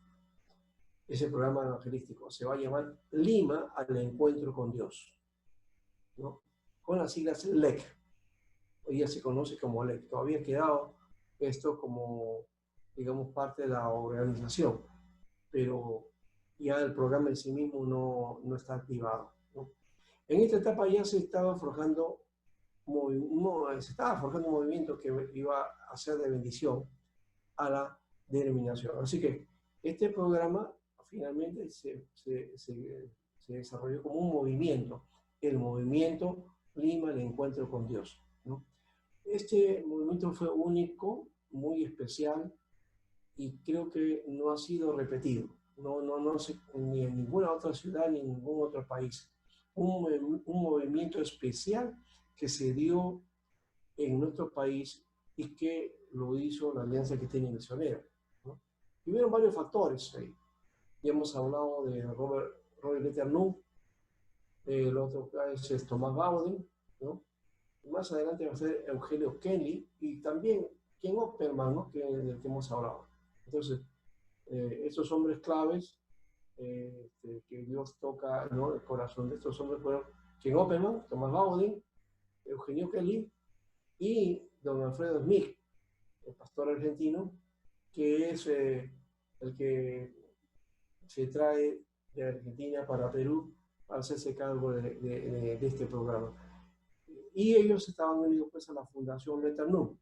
Ese programa evangelístico se va a llamar Lima al encuentro con Dios, ¿no? Con las siglas LEC. Hoy ya se conoce como LEC. Todavía ha quedado esto como, digamos, parte de la organización, pero ya el programa en sí mismo no está activado, ¿no? En esta etapa ya se estaba forjando un movimiento que iba a ser de bendición a la denominación. Así que este programa finalmente se desarrolló como un movimiento, el movimiento Lima, el encuentro con Dios, ¿no? Este movimiento fue único, muy especial, y creo que no ha sido repetido, no sé, ni en ninguna otra ciudad ni en ningún otro país. Un movimiento especial que se dio en nuestro país y que lo hizo la Alianza Cristiana y Misionera, ¿no? Y hubieron varios factores ahí. Ya hemos hablado de Robert Letternu, el otro es Tomás Bowden, ¿no? Y más adelante va a ser Eugenio Kelly y también Ken Opperman, ¿no? Del que hemos hablado. Entonces, estos hombres claves que Dios toca, ¿no? El corazón de estos hombres fueron Ken Opperman, Tomás Bowden, Eugenio Kelly y don Alfredo Smith, el pastor argentino, que es el que se trae de Argentina para Perú para hacerse cargo de este programa. y ellos estaban unidos pues a la Fundación Leternum.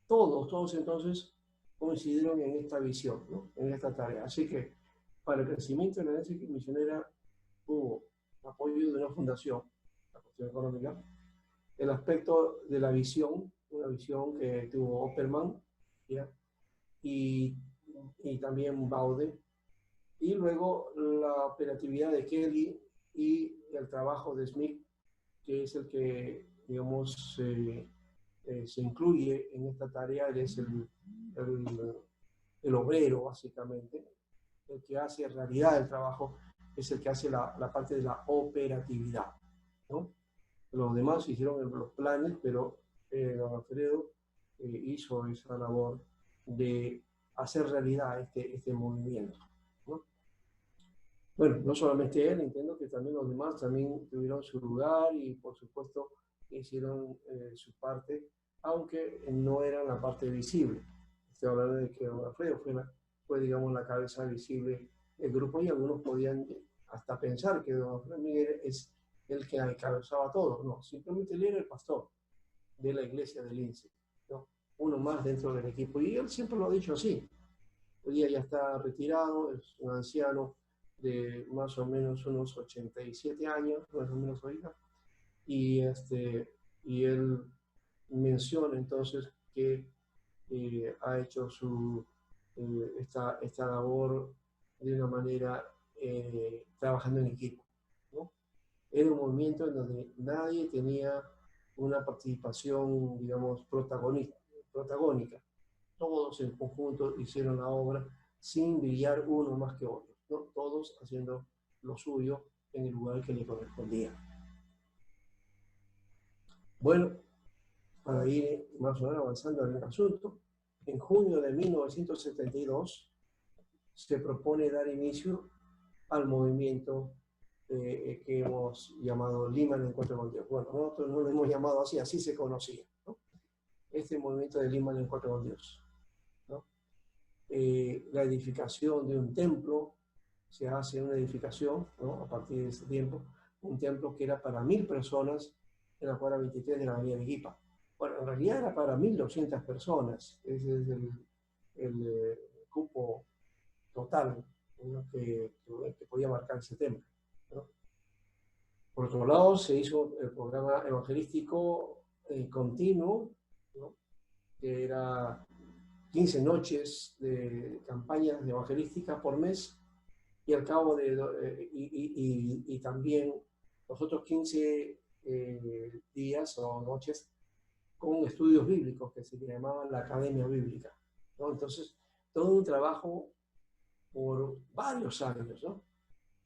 Todos entonces coincidieron en esta visión, ¿no? En esta tarea. Así que para el crecimiento de la herencia misionera hubo apoyo de una fundación, la cuestión económica, el aspecto de la visión, una visión que tuvo Opperman, ¿ya? Y, y también Baude, y luego la operatividad de Kelly y el trabajo de Smith, que es el que, digamos, se incluye en esta tarea. Él es el obrero, básicamente, el que hace realidad el trabajo, es el que hace la parte de la operatividad, ¿no? Los demás hicieron los planes, pero don Alfredo hizo esa labor de hacer realidad este movimiento, ¿no? Bueno, no solamente él, entiendo que también los demás también tuvieron su lugar y por supuesto hicieron su parte, aunque no eran la parte visible. Estoy hablando de que don Alfredo fue, digamos, la cabeza visible del grupo, y algunos podían hasta pensar que don Alfredo Miguel es el que encabezaba todo. No, simplemente él era el pastor de la iglesia de Lince, ¿no? Uno más dentro del equipo, y él siempre lo ha dicho así. Hoy día ya está retirado, es un anciano de más o menos unos 87 años, más o menos ahorita, y, y él menciona entonces que ha hecho esta labor de una manera trabajando en equipo, ¿no? Era un movimiento en donde nadie tenía una participación, digamos, protagónica. Todos en conjunto hicieron la obra sin brillar uno más que otro, ¿no? Todos haciendo lo suyo en el lugar que le correspondía. Bueno, para ir más o menos avanzando en el asunto, en junio de 1972 se propone dar inicio al movimiento que hemos llamado Lima en Encuentro con Dios. Bueno, nosotros no lo hemos llamado así, así se conocía, ¿no? Este movimiento de Lima en Encuentro con Dios, ¿no? La edificación de un templo, se hace una edificación, ¿no? A partir de ese tiempo, un templo que era para 1000 personas en la cuadra 23 de la avenida Arequipa. Bueno, en realidad era para 1200 personas, ese es el cupo total, ¿no? que podía marcar ese templo, ¿no? Por otro lado, se hizo el programa evangelístico continuo, ¿no? Que era 15 noches de campañas evangelísticas por mes, y al cabo de, y también los otros 15 días o noches con estudios bíblicos que se llamaban la Academia Bíblica, ¿no? Entonces, todo un trabajo por varios años, ¿no?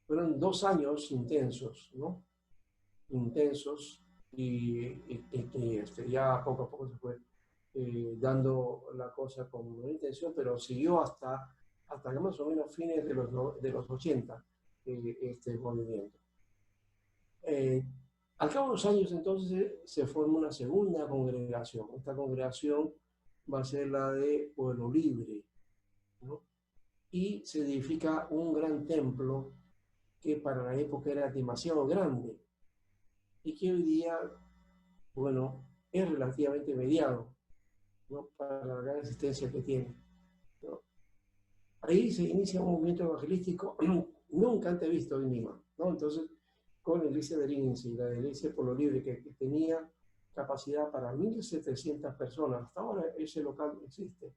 Fueron 2 años intensos, ¿no? Intensos, ya poco a poco se fue dando la cosa con una intención, pero siguió hasta más o menos fines de los 80 este movimiento. Al cabo de los años entonces se forma una segunda congregación. Esta congregación va a ser la de Pueblo Libre, ¿no? Y se edifica un gran templo que para la época era demasiado grande y que hoy día, bueno, es relativamente mediano, ¿no? Para la gran existencia que tiene, ¿no? Ahí se inicia un movimiento evangelístico nunca antes visto en Lima, ¿no? Entonces, con la iglesia de Lince y la iglesia de Pueblo Libre, que tenía capacidad para 1700 personas. Hasta ahora ese local existe,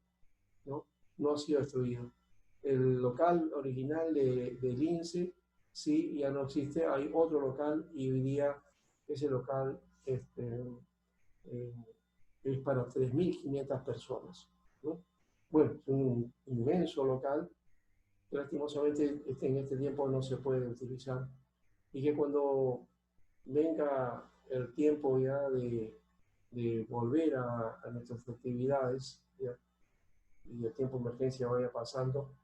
¿no? No ha sido destruido. El local original de Lince sí ya no existe, hay otro local, y hoy día ese local eh, es para 3500 personas, ¿no? Bueno, es un inmenso local que lastimosamente en este tiempo no se puede utilizar, y que cuando venga el tiempo ya de volver a nuestras actividades, ¿ya? Y el tiempo de emergencia vaya pasando,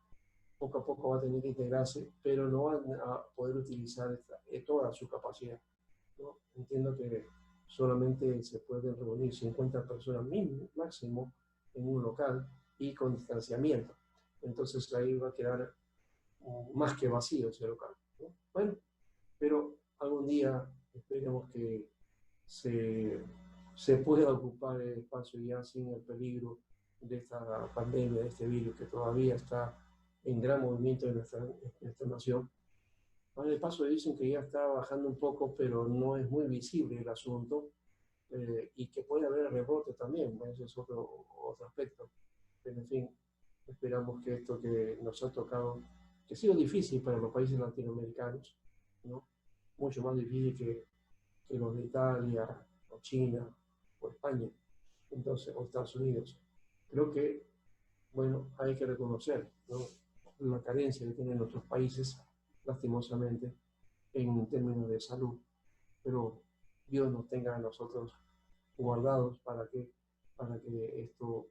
poco a poco va a tener que integrarse, pero no van a poder utilizar toda su capacidad, ¿no? Entiendo que solamente se pueden reunir 50 personas mínimo, máximo en un local y con distanciamiento. Entonces ahí va a quedar más que vacío ese local, ¿no? Bueno, pero algún día esperemos que se, se pueda ocupar el espacio ya sin el peligro de esta pandemia, de este virus que todavía está en gran movimiento en nuestra nación. Ahora de paso dicen que ya está bajando un poco, pero no es muy visible el asunto, y que puede haber rebote también, bueno, ese es otro aspecto. Pero en fin, esperamos que esto que nos ha tocado, que ha sido difícil para los países latinoamericanos, ¿no? Mucho más difícil que los de Italia, o China, o España, entonces, o Estados Unidos. Creo que, bueno, hay que reconocer, ¿no?, la carencia que tienen nuestros países, lastimosamente, en términos de salud. Pero Dios nos tenga a nosotros guardados para que esto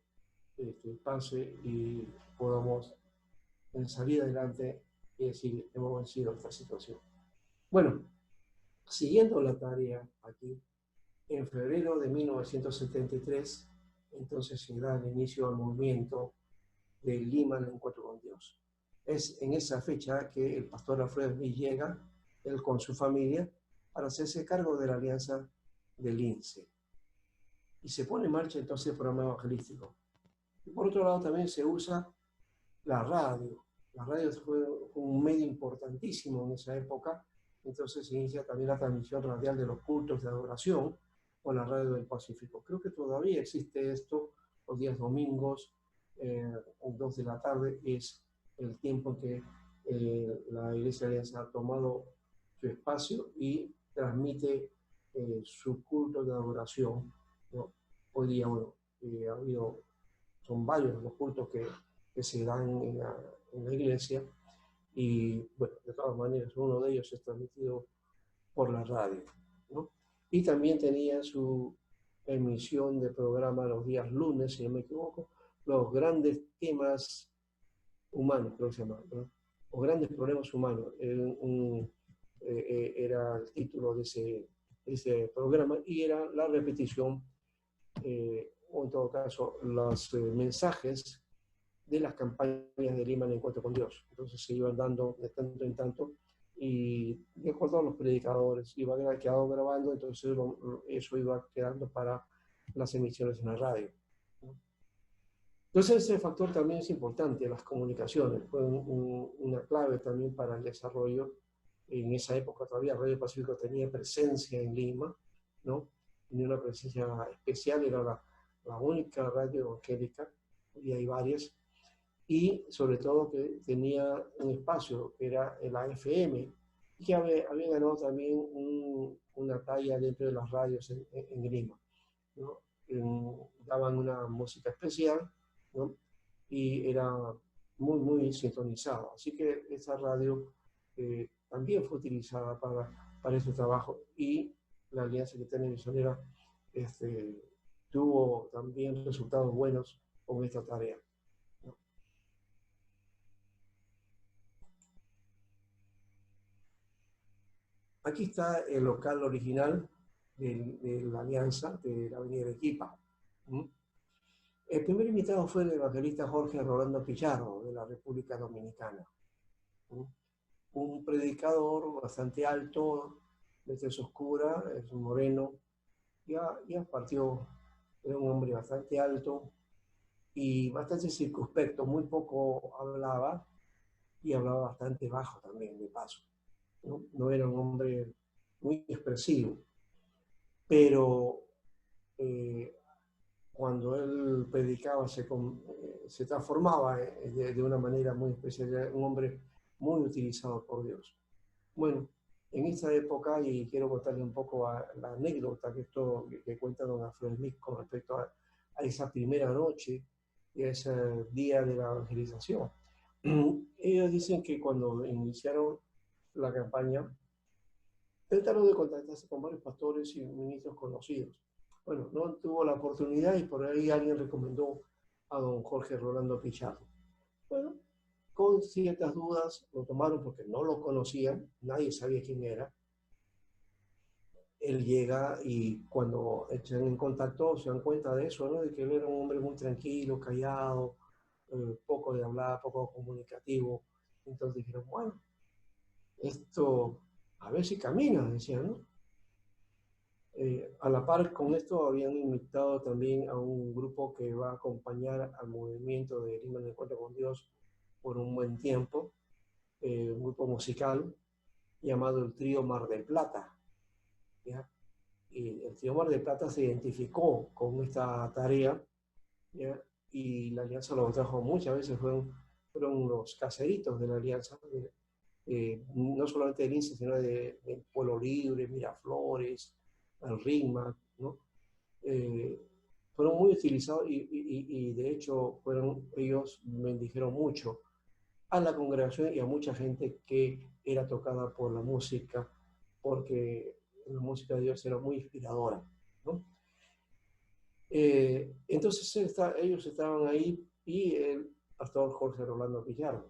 pase y podamos salir adelante y decir, hemos vencido esta situación. Bueno, siguiendo la tarea aquí, en febrero de 1973, entonces se da el inicio al movimiento de Lima, el encuentro con Dios. Es en esa fecha que el pastor Alfredo Smith llega, él con su familia, para hacerse cargo de la alianza del INSE. Y se pone en marcha entonces el programa evangelístico. Y por otro lado también se usa la radio. La radio fue un medio importantísimo en esa época, entonces se inicia también la transmisión radial de los cultos de adoración con la radio del Pacífico. Creo que todavía existe esto los días domingos, 2 de la tarde, es el tiempo en que la Iglesia de Alianza ha tomado su espacio y transmite su culto de adoración, ¿no? Hoy día, bueno, ha habido, son varios los cultos que se dan en la iglesia, y bueno, de todas maneras, uno de ellos es transmitido por la radio, ¿no? Y también tenía su emisión de programa los días lunes, si no me equivoco, los grandes temas humanos, creo que se llama, ¿no? O grandes problemas humanos, era el título de ese programa, y era la repetición, o en todo caso, los mensajes de las campañas de Lima en encuentro con Dios. Entonces se iban dando de tanto en tanto, y de acuerdo a los predicadores iba quedando grabando, entonces eso iba quedando para las emisiones en la radio. Entonces ese factor también es importante, las comunicaciones, fue una clave también para el desarrollo. En esa época todavía Radio Pacífico tenía presencia en Lima, ¿no? Tenía una presencia especial, era la única radio evangélica, y hay varias, y sobre todo que tenía un espacio que era el AFM, y que había ganado también una talla dentro de las radios en Lima, ¿no? Daban una música especial, ¿no? Y era muy, muy sintonizada. Así que esa radio también fue utilizada para ese trabajo, y la Alianza Cristiana Misionera tuvo también resultados buenos con esta tarea. Aquí está el local original de la Alianza de la Avenida Arequipa. El primer invitado fue el evangelista Jorge Rolando Pichardo, de la República Dominicana. Un predicador bastante alto, de tez oscura, es un moreno, ya partió, era un hombre bastante alto y bastante circunspecto, muy poco hablaba, y hablaba bastante bajo también, de paso. No era un hombre muy expresivo, pero cuando él predicaba se transformaba de una manera muy especial, era un hombre muy utilizado por Dios. Bueno, en esa época, y quiero contarle un poco la anécdota que cuenta don Alfredo Smith con respecto a esa primera noche y a ese día de la evangelización. Ellos dicen que cuando iniciaron la campaña, trataron de contactarse con varios pastores y ministros conocidos. Bueno, no tuvo la oportunidad, y por ahí alguien recomendó a don Jorge Rolando Pichardo. Bueno, con ciertas dudas lo tomaron porque no lo conocían, nadie sabía quién era. Él llega, y cuando están en contacto se dan cuenta de eso, ¿no? De que él era un hombre muy tranquilo, callado, poco de hablar, poco comunicativo. Entonces dijeron, bueno, esto a ver si camina, decían, ¿no? A la par con esto habían invitado también a un grupo que va a acompañar al movimiento de Lima en Encuentro con Dios por un buen tiempo, un grupo musical llamado el Trío Mar del Plata, ¿ya? Y el Trío Mar del Plata se identificó con esta tarea, ¿ya? Y la alianza lo trajo muchas veces, fueron los caseritos de la alianza, no solamente del INSE, sino de Pueblo Libre, Miraflores, el RIMAC, ¿no? Eh, fueron muy utilizados y de hecho ellos bendijeron mucho a la congregación y a mucha gente que era tocada por la música, porque la música de Dios era muy inspiradora, ¿no? Entonces ellos estaban ahí y el pastor Jorge Rolando Pizarro.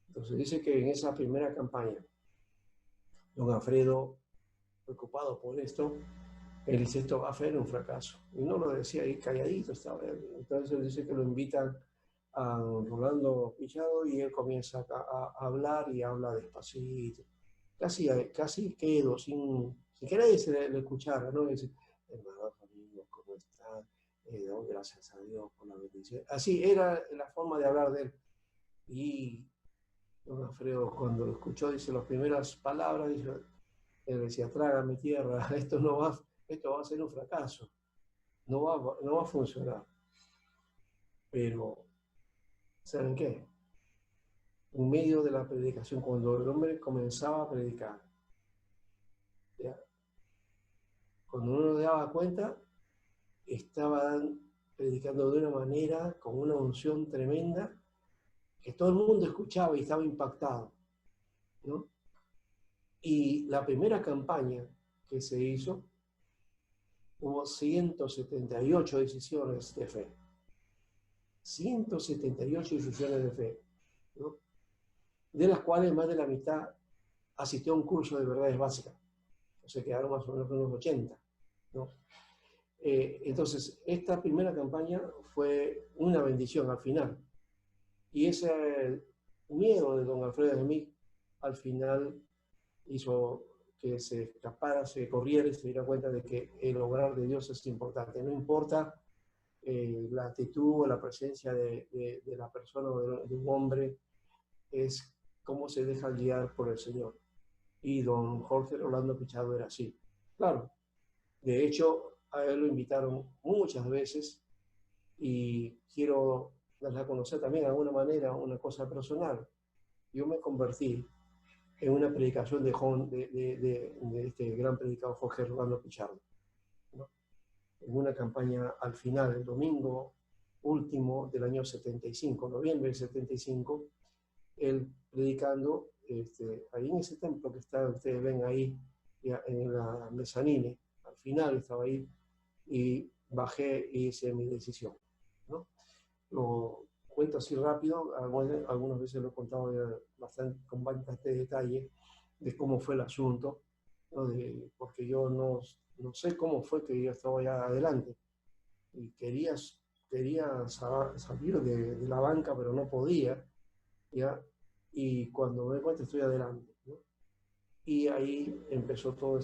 Entonces dice que en esa primera campaña, don Alfredo, preocupado por esto, él dice, esto va a ser un fracaso. Y no lo decía ahí calladito, estaba él. Entonces él dice que lo invitan a Rolando Pillado y él comienza a hablar y habla despacito. Casi quedo, sin que nadie le escuchara, ¿no? Y dice, hermanos, amigos, ¿cómo están? Doy gracias a Dios por la bendición. Así era la forma de hablar de él. Y don Alfredo, cuando lo escuchó, dice las primeras palabras, dice, él decía, trágame tierra, esto va a ser un fracaso, no va a funcionar. Pero, ¿saben qué? En medio de la predicación, cuando el hombre comenzaba a predicar, ¿ya? Cuando uno se daba cuenta, estaban predicando de una manera, con una unción tremenda, que todo el mundo escuchaba y estaba impactado, ¿no? Y la primera campaña que se hizo, hubo 178 decisiones de fe. 178 decisiones de fe, ¿no? De las cuales más de la mitad asistió a un curso de verdades básicas. O sea, quedaron más o menos unos 80, ¿no? Entonces, esta primera campaña fue una bendición al final. Y ese miedo de don Alfredo de mí, al final hizo que se escapara, se corriera y se diera cuenta de que el obrar de Dios es importante. No importa la actitud o la presencia de la persona o de un hombre, es cómo se deja guiar por el Señor. Y don Jorge Rolando Pichado era así. Claro, de hecho, a él lo invitaron muchas veces y quiero darle a conocer también de alguna manera una cosa personal. Yo me convertí en una predicación de este gran predicador Jorge Rolando Pichardo, ¿no? En una campaña al final, el domingo último del año 75, noviembre del 75, él predicando ahí en ese templo que está, ustedes ven ahí, en la mezanine, al final estaba ahí, y bajé y hice mi decisión, ¿no? Lo cuento así rápido, algunas veces lo he contado bastante, con bastante detalle de cómo fue el asunto, ¿no? Porque yo no sé cómo fue que yo estaba allá adelante y quería salir de la banca, pero no podía, ¿ya? Y cuando me doy cuenta estoy adelante, ¿no? Y ahí empezó toda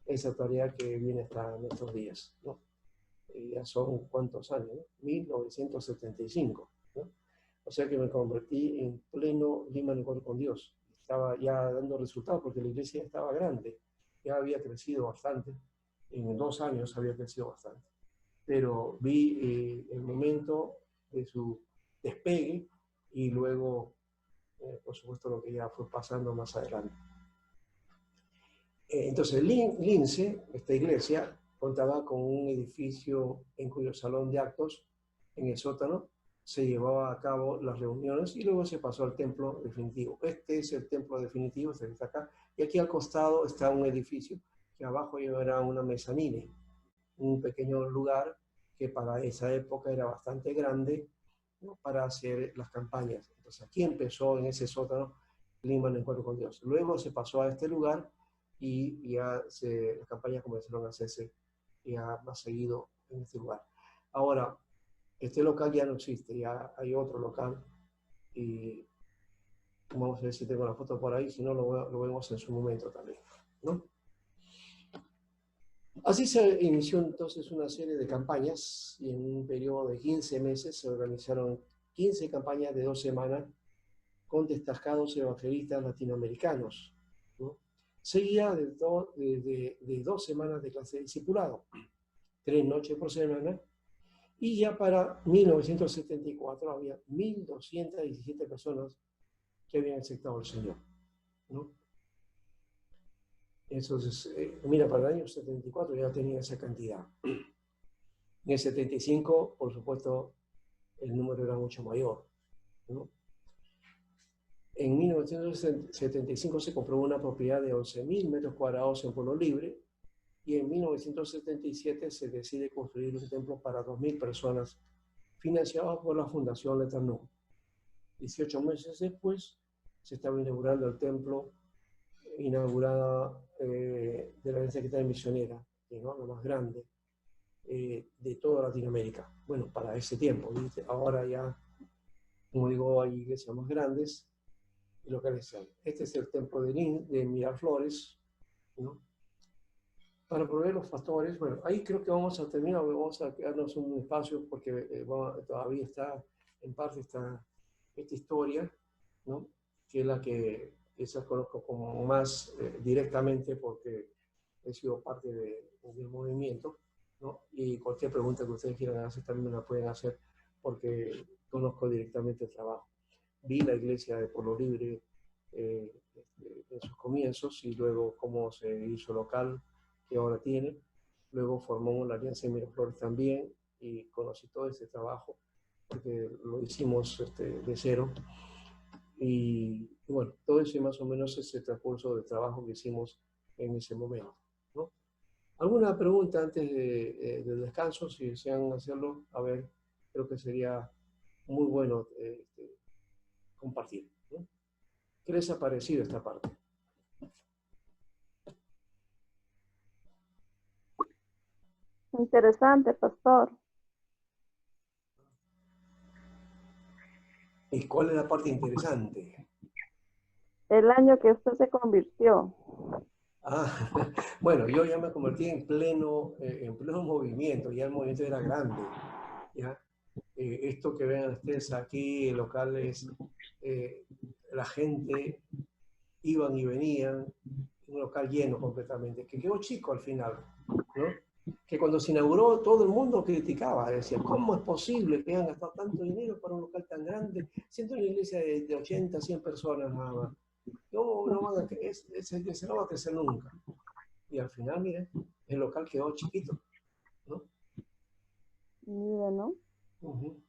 esa tarea que viene hasta nuestros días, ¿no? Ya son cuántos años, ¿no? 1975, ¿no? O sea que me convertí en pleno Lima en Encuentro con Dios. Estaba ya dando resultados porque la iglesia estaba grande, ya había crecido bastante, en 2 años había crecido bastante. Pero vi el momento de su despegue y luego, por supuesto, lo que ya fue pasando más adelante. Entonces, Lince, esta iglesia, contaba con un edificio en cuyo salón de actos, en el sótano, se llevaba a cabo las reuniones y luego se pasó al templo definitivo. Este es el templo definitivo, este que está acá. Y aquí al costado está un edificio que abajo era una mezanine, un pequeño lugar que para esa época era bastante grande, ¿no? Para hacer las campañas. Entonces aquí empezó en ese sótano Lima en Encuentro con Dios. Luego se pasó a este lugar y ya las campañas comenzaron a hacerse ya más seguido en este lugar. Ahora, este local ya no existe, ya hay otro local y vamos a ver si tengo la foto por ahí, si no lo vemos en su momento también, ¿no? Así se inició entonces una serie de campañas y en un periodo de 15 meses se organizaron 15 campañas de 2 semanas con destacados evangelistas latinoamericanos, ¿no? Seguida de 2 semanas de clase de discipulado, 3 noches por semana, y ya para 1974 había 1.217 personas que habían aceptado al Señor, ¿no? Entonces, mira, para el año 74 ya tenía esa cantidad. En el 75, por supuesto, el número era mucho mayor, ¿no? En 1975 se compró una propiedad de 11.000 metros cuadrados en Pueblo Libre y en 1977 se decide construir un templo para 2.000 personas financiado por la Fundación Letranú. 18 meses después se estaba inaugurando el templo inaugurada de la Iglesia Cristiana Misionera, ¿no? La más grande de toda Latinoamérica. Bueno, para ese tiempo, ¿viste? Ahora ya, como digo, hay iglesias más grandes y localizadas. Este es el templo de Miraflores, ¿no? Para proveer los pastores, bueno, ahí creo que vamos a terminar, vamos a quedarnos un espacio porque todavía está, en parte está esta historia, ¿no? Que es la que esa conozco como más directamente porque he sido parte del movimiento, ¿no? Y cualquier pregunta que ustedes quieran hacer también me la pueden hacer porque conozco directamente el trabajo. Vi la iglesia de Pueblo Libre en sus comienzos y luego cómo se hizo local que ahora tiene. Luego formamos la Alianza de Miraflores también y conocí todo ese trabajo porque lo hicimos de cero. Y bueno, todo eso más o menos es el transcurso del trabajo que hicimos en ese momento, ¿no? ¿Alguna pregunta antes del descanso? Si desean hacerlo, a ver, creo que sería muy bueno compartir, ¿no? ¿Qué les ha parecido esta parte? Interesante, pastor. ¿Y cuál es la parte interesante? El año que usted se convirtió. Ah, bueno, yo ya me convertí en pleno movimiento, ya el movimiento era grande, ¿ya? Esto que ven ustedes aquí, locales, eh, la gente iban y venían, un local lleno completamente, que quedó chico al final, ¿no? Que cuando se inauguró todo el mundo criticaba, decía, ¿cómo es posible que hayan gastado tanto dinero para un local tan grande, siendo una iglesia de 80, 100 personas nada más? No van a, esa iglesia no va a crecer nunca. Y al final, miren, el local quedó chiquito, ¿no? Mire, ¿no? Uh-huh.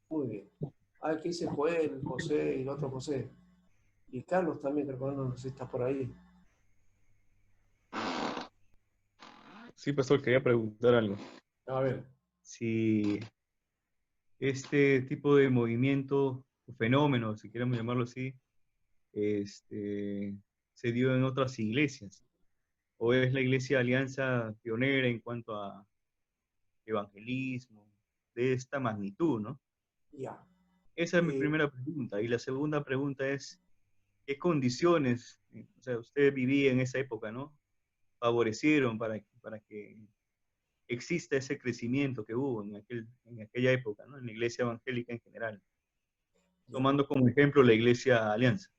Muy bien. Aquí dice Joel, José y el otro José. Y Carlos también, creo que no sé si está por ahí. Sí, pastor, quería preguntar algo. A ver. Si este tipo de movimiento o fenómeno, si queremos llamarlo así, se dio en otras iglesias, o es la iglesia Alianza pionera en cuanto a evangelismo de esta magnitud, ¿no? Ya. Esa es mi primera pregunta. Y la segunda pregunta es, ¿qué condiciones, o sea, usted vivía en esa época, ¿no? Favorecieron para que exista ese crecimiento que hubo en aquella época, ¿no? En la iglesia evangélica en general, Ya. tomando como ejemplo la iglesia Alianza.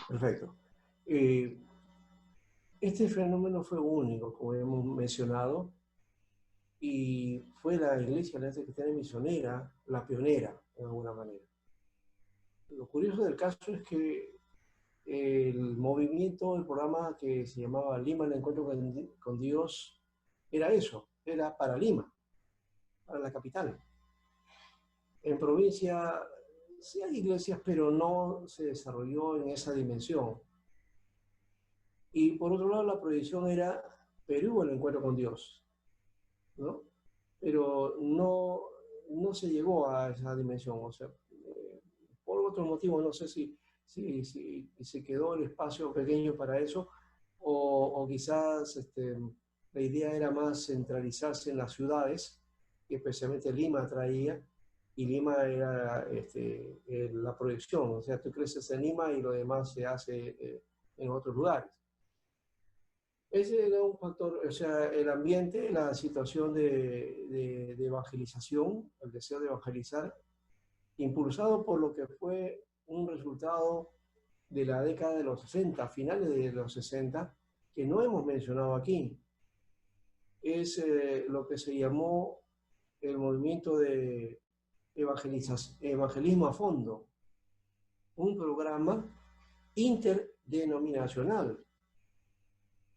Perfecto. Este fenómeno fue único, como hemos mencionado, y fue la Iglesia Alianza Cristiana Misionera la pionera, de alguna manera. Lo curioso del caso es que el movimiento, el programa que se llamaba Lima, el encuentro con Dios, era eso, era para Lima, para la capital. En provincia sí hay iglesias, pero no se desarrolló en esa dimensión. Y por otro lado, la proyección era Perú, el encuentro con Dios, ¿no? Pero no se llegó a esa dimensión, o sea, por otros motivos, no sé si se quedó el espacio pequeño para eso, o quizás la idea era más centralizarse en las ciudades, que especialmente Lima traía, y Lima era la proyección, o sea, tú creces en Lima y lo demás se hace en otros lugares. Ese era un factor, o sea, el ambiente, la situación de evangelización, el deseo de evangelizar, impulsado por lo que fue un resultado de la década de los 60, finales de los 60, que no hemos mencionado aquí. Es lo que se llamó el movimiento de evangelismo a fondo, un programa interdenominacional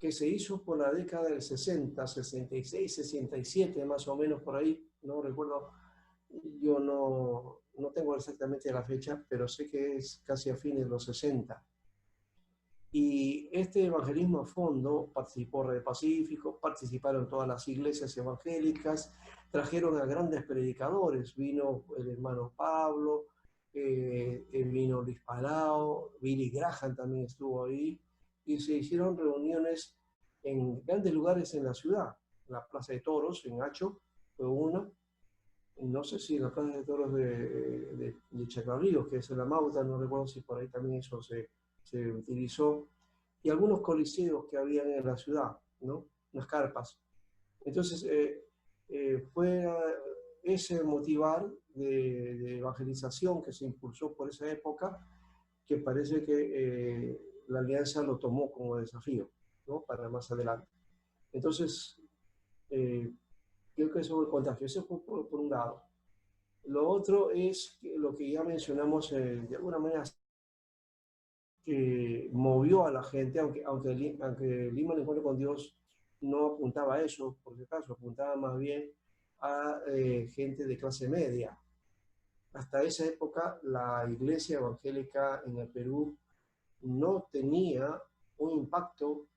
que se hizo por la década del 60, 66, 67, más o menos por ahí, no recuerdo, yo no tengo exactamente la fecha, pero sé que es casi a fines de los 60. Y este evangelismo a fondo participó Red Pacífico, participaron todas las iglesias evangélicas, trajeron a grandes predicadores, vino el hermano Pablo, vino Luis Palau, Billy Graham también estuvo ahí, y se hicieron reuniones en grandes lugares en la ciudad, la Plaza de Toros en Hacho fue una, no sé si la Plaza de Toros de Chacarrillos, que es en la Mauta, no recuerdo si por ahí también eso se utilizó, y algunos coliseos que habían en la ciudad, ¿no? Unas carpas. Entonces, fue ese motivar de evangelización que se impulsó por esa época, que parece que la alianza lo tomó como desafío, ¿no? Para más adelante. Entonces, creo que eso fue el contagio. Eso fue por un lado. Lo otro es lo que ya mencionamos de alguna manera que movió a la gente, aunque Lima el encuentro con Dios no apuntaba a eso, por si acaso, apuntaba más bien a gente de clase media. Hasta esa época la iglesia evangélica en el Perú no tenía un impacto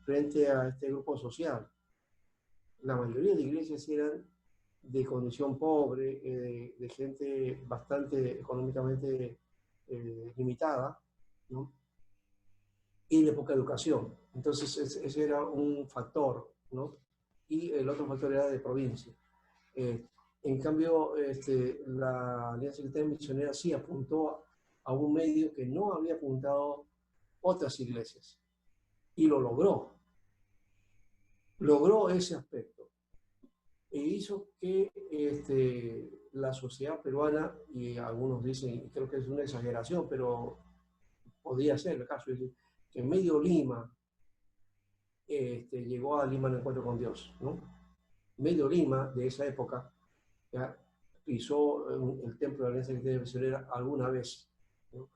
frente a este grupo social. La mayoría de iglesias eran de condición pobre, de gente bastante económicamente limitada, ¿no? Y de poca educación. Entonces, ese era un factor, ¿no? Y el otro factor era de provincia. En cambio, la Alianza Cristiana Misionera sí apuntó a un medio que no había apuntado otras iglesias. Y lo logró. Logró ese aspecto. E hizo que la sociedad peruana, y algunos dicen, y creo que es una exageración, pero podría ser el caso, es decir, que medio Lima llegó a Lima en el encuentro con Dios, ¿no? Medio Lima de esa época ya pisó el templo de la Alianza Cristiana Misionera alguna vez, ¿no?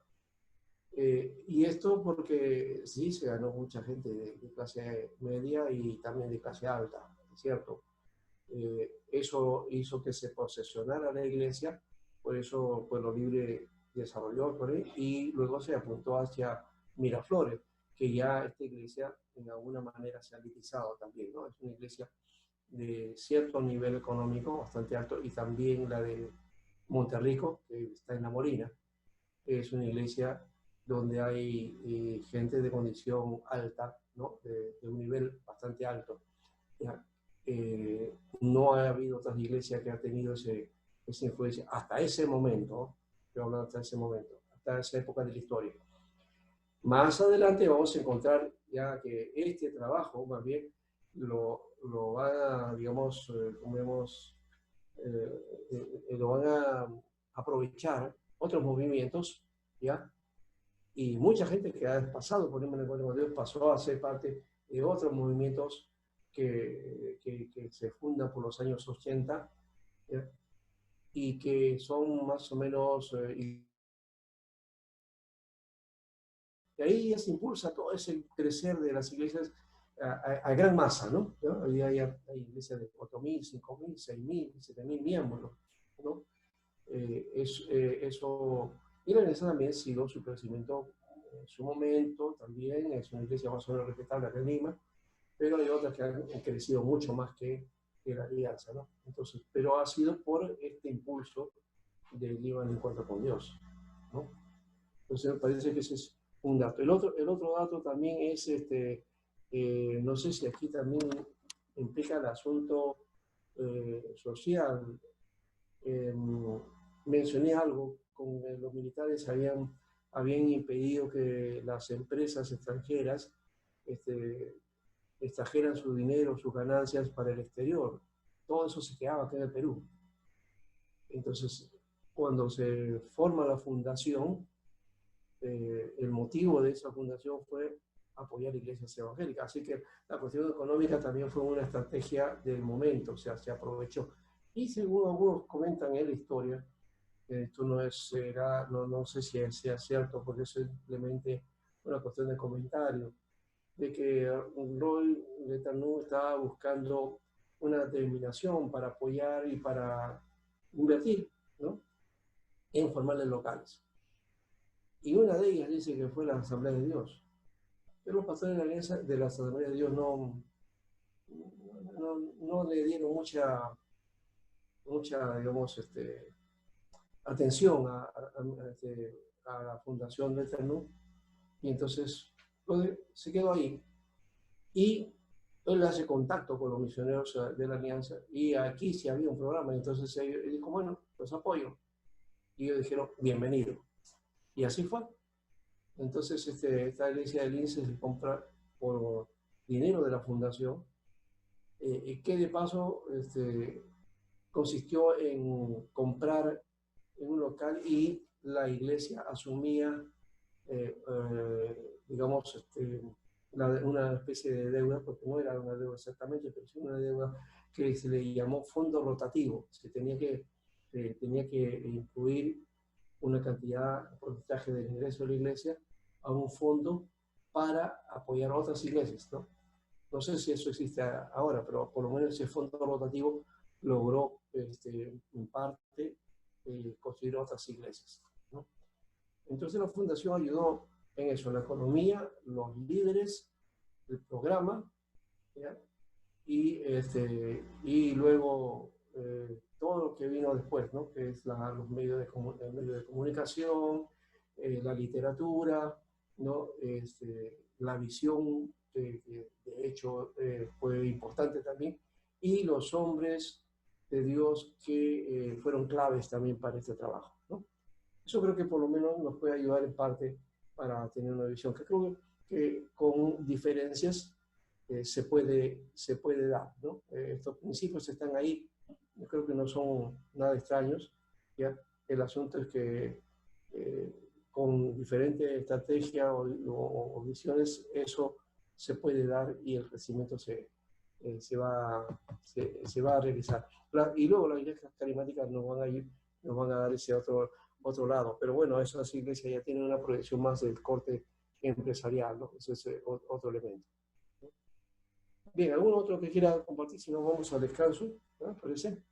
Y esto porque sí se ganó mucha gente de clase media y también de clase alta, ¿cierto? Eso hizo que se posesionara la iglesia, por eso Pueblo Libre desarrolló por ahí, y luego se apuntó hacia Miraflores, que ya esta iglesia en alguna manera se ha elitizado también, ¿no? Es una iglesia de cierto nivel económico bastante alto, y también la de Monterrico, que está en La Molina, es una iglesia donde hay gente de condición alta, ¿no? De un nivel bastante alto. ¿Ya? No ha habido otras iglesias que han tenido esa influencia hasta ese momento, ¿no? Yo hablo hasta ese momento, hasta esa época de la historia. Más adelante vamos a encontrar ya que este trabajo, más bien, lo van a, digamos, como vemos, lo van a aprovechar otros movimientos, ¿ya? Y mucha gente que ha pasado por el encuentro con Dios pasó a ser parte de otros movimientos que se fundan por los años 80, ¿ya? Y que son más o menos, y ahí ya se impulsa todo ese crecer de las iglesias a gran masa, ¿no? ¿No? Hoy día hay iglesias de 4.000, 5.000, 6.000, 7.000 miembros, ¿no? Eso, y la iglesia también siguió su crecimiento en su momento, también es una iglesia más o menos respetable acá en Lima, pero hay otras que han crecido mucho más que la alianza, ¿no? Entonces, pero ha sido por este impulso del Lima en encuentro con Dios, ¿no? Entonces, me parece que ese es un dato. El otro dato también es, no sé si aquí también implica el asunto social. Eh, Mencioné algo, con los militares habían impedido que las empresas extranjeras extrajeran su dinero, sus ganancias para el exterior. Todo eso se quedaba acá en el Perú. Entonces, cuando se forma la fundación, el motivo de esa fundación fue apoyar iglesias evangélicas. Así que la cuestión económica también fue una estrategia del momento, o sea, se aprovechó. Y según algunos comentan en la historia, esto no es, no sé si sea cierto, porque es simplemente una cuestión de comentario, de que Roy Letanu estaba buscando una determinación para apoyar y para invertir, ¿no?, en formales locales. Y una de ellas dice que fue la Asamblea de Dios. Pero los pastores de la Asamblea de Dios no le dieron mucha digamos, atención a la fundación de Letanu, y entonces pues, se quedó ahí. Y él hace contacto con los misioneros de la Alianza, y aquí sí había un programa, entonces él dijo, bueno, los apoyo. Y ellos dijeron, bienvenido. Y así fue. Entonces esta iglesia de Lince se compra por dinero de la fundación, que de paso consistió en comprar en un local, y la iglesia asumía, digamos, una especie de deuda, porque no era una deuda exactamente, pero sí una deuda que se le llamó fondo rotativo. Se tenía que incluir una cantidad, porcentaje del ingreso de la iglesia a un fondo para apoyar a otras iglesias, ¿no? No sé si eso existe ahora, pero por lo menos ese fondo rotativo logró, en parte, construir otras iglesias, ¿no? Entonces la fundación ayudó en eso, la economía, los líderes, el programa, ¿ya? Y luego todo lo que vino después, ¿no?, que es los medios de comunicación, la literatura, ¿no?, la visión, de hecho fue importante también, y los hombres de Dios que fueron claves también para este trabajo, ¿no? Eso creo que por lo menos nos puede ayudar en parte para tener una visión que creo que con diferencias se puede dar, ¿no? Estos principios están ahí, yo creo que no son nada extraños, ¿ya? El asunto es que con diferentes estrategias o visiones eso se puede dar, y el crecimiento se va a realizar. Y luego las iglesias carismáticas nos van a dar ese otro lado. Pero bueno, esas iglesias ya tienen una proyección más del corte empresarial, ¿no? Ese es otro elemento. Bien, ¿algún otro que quiera compartir? Si no, vamos al descanso, ¿no? ¿Parece?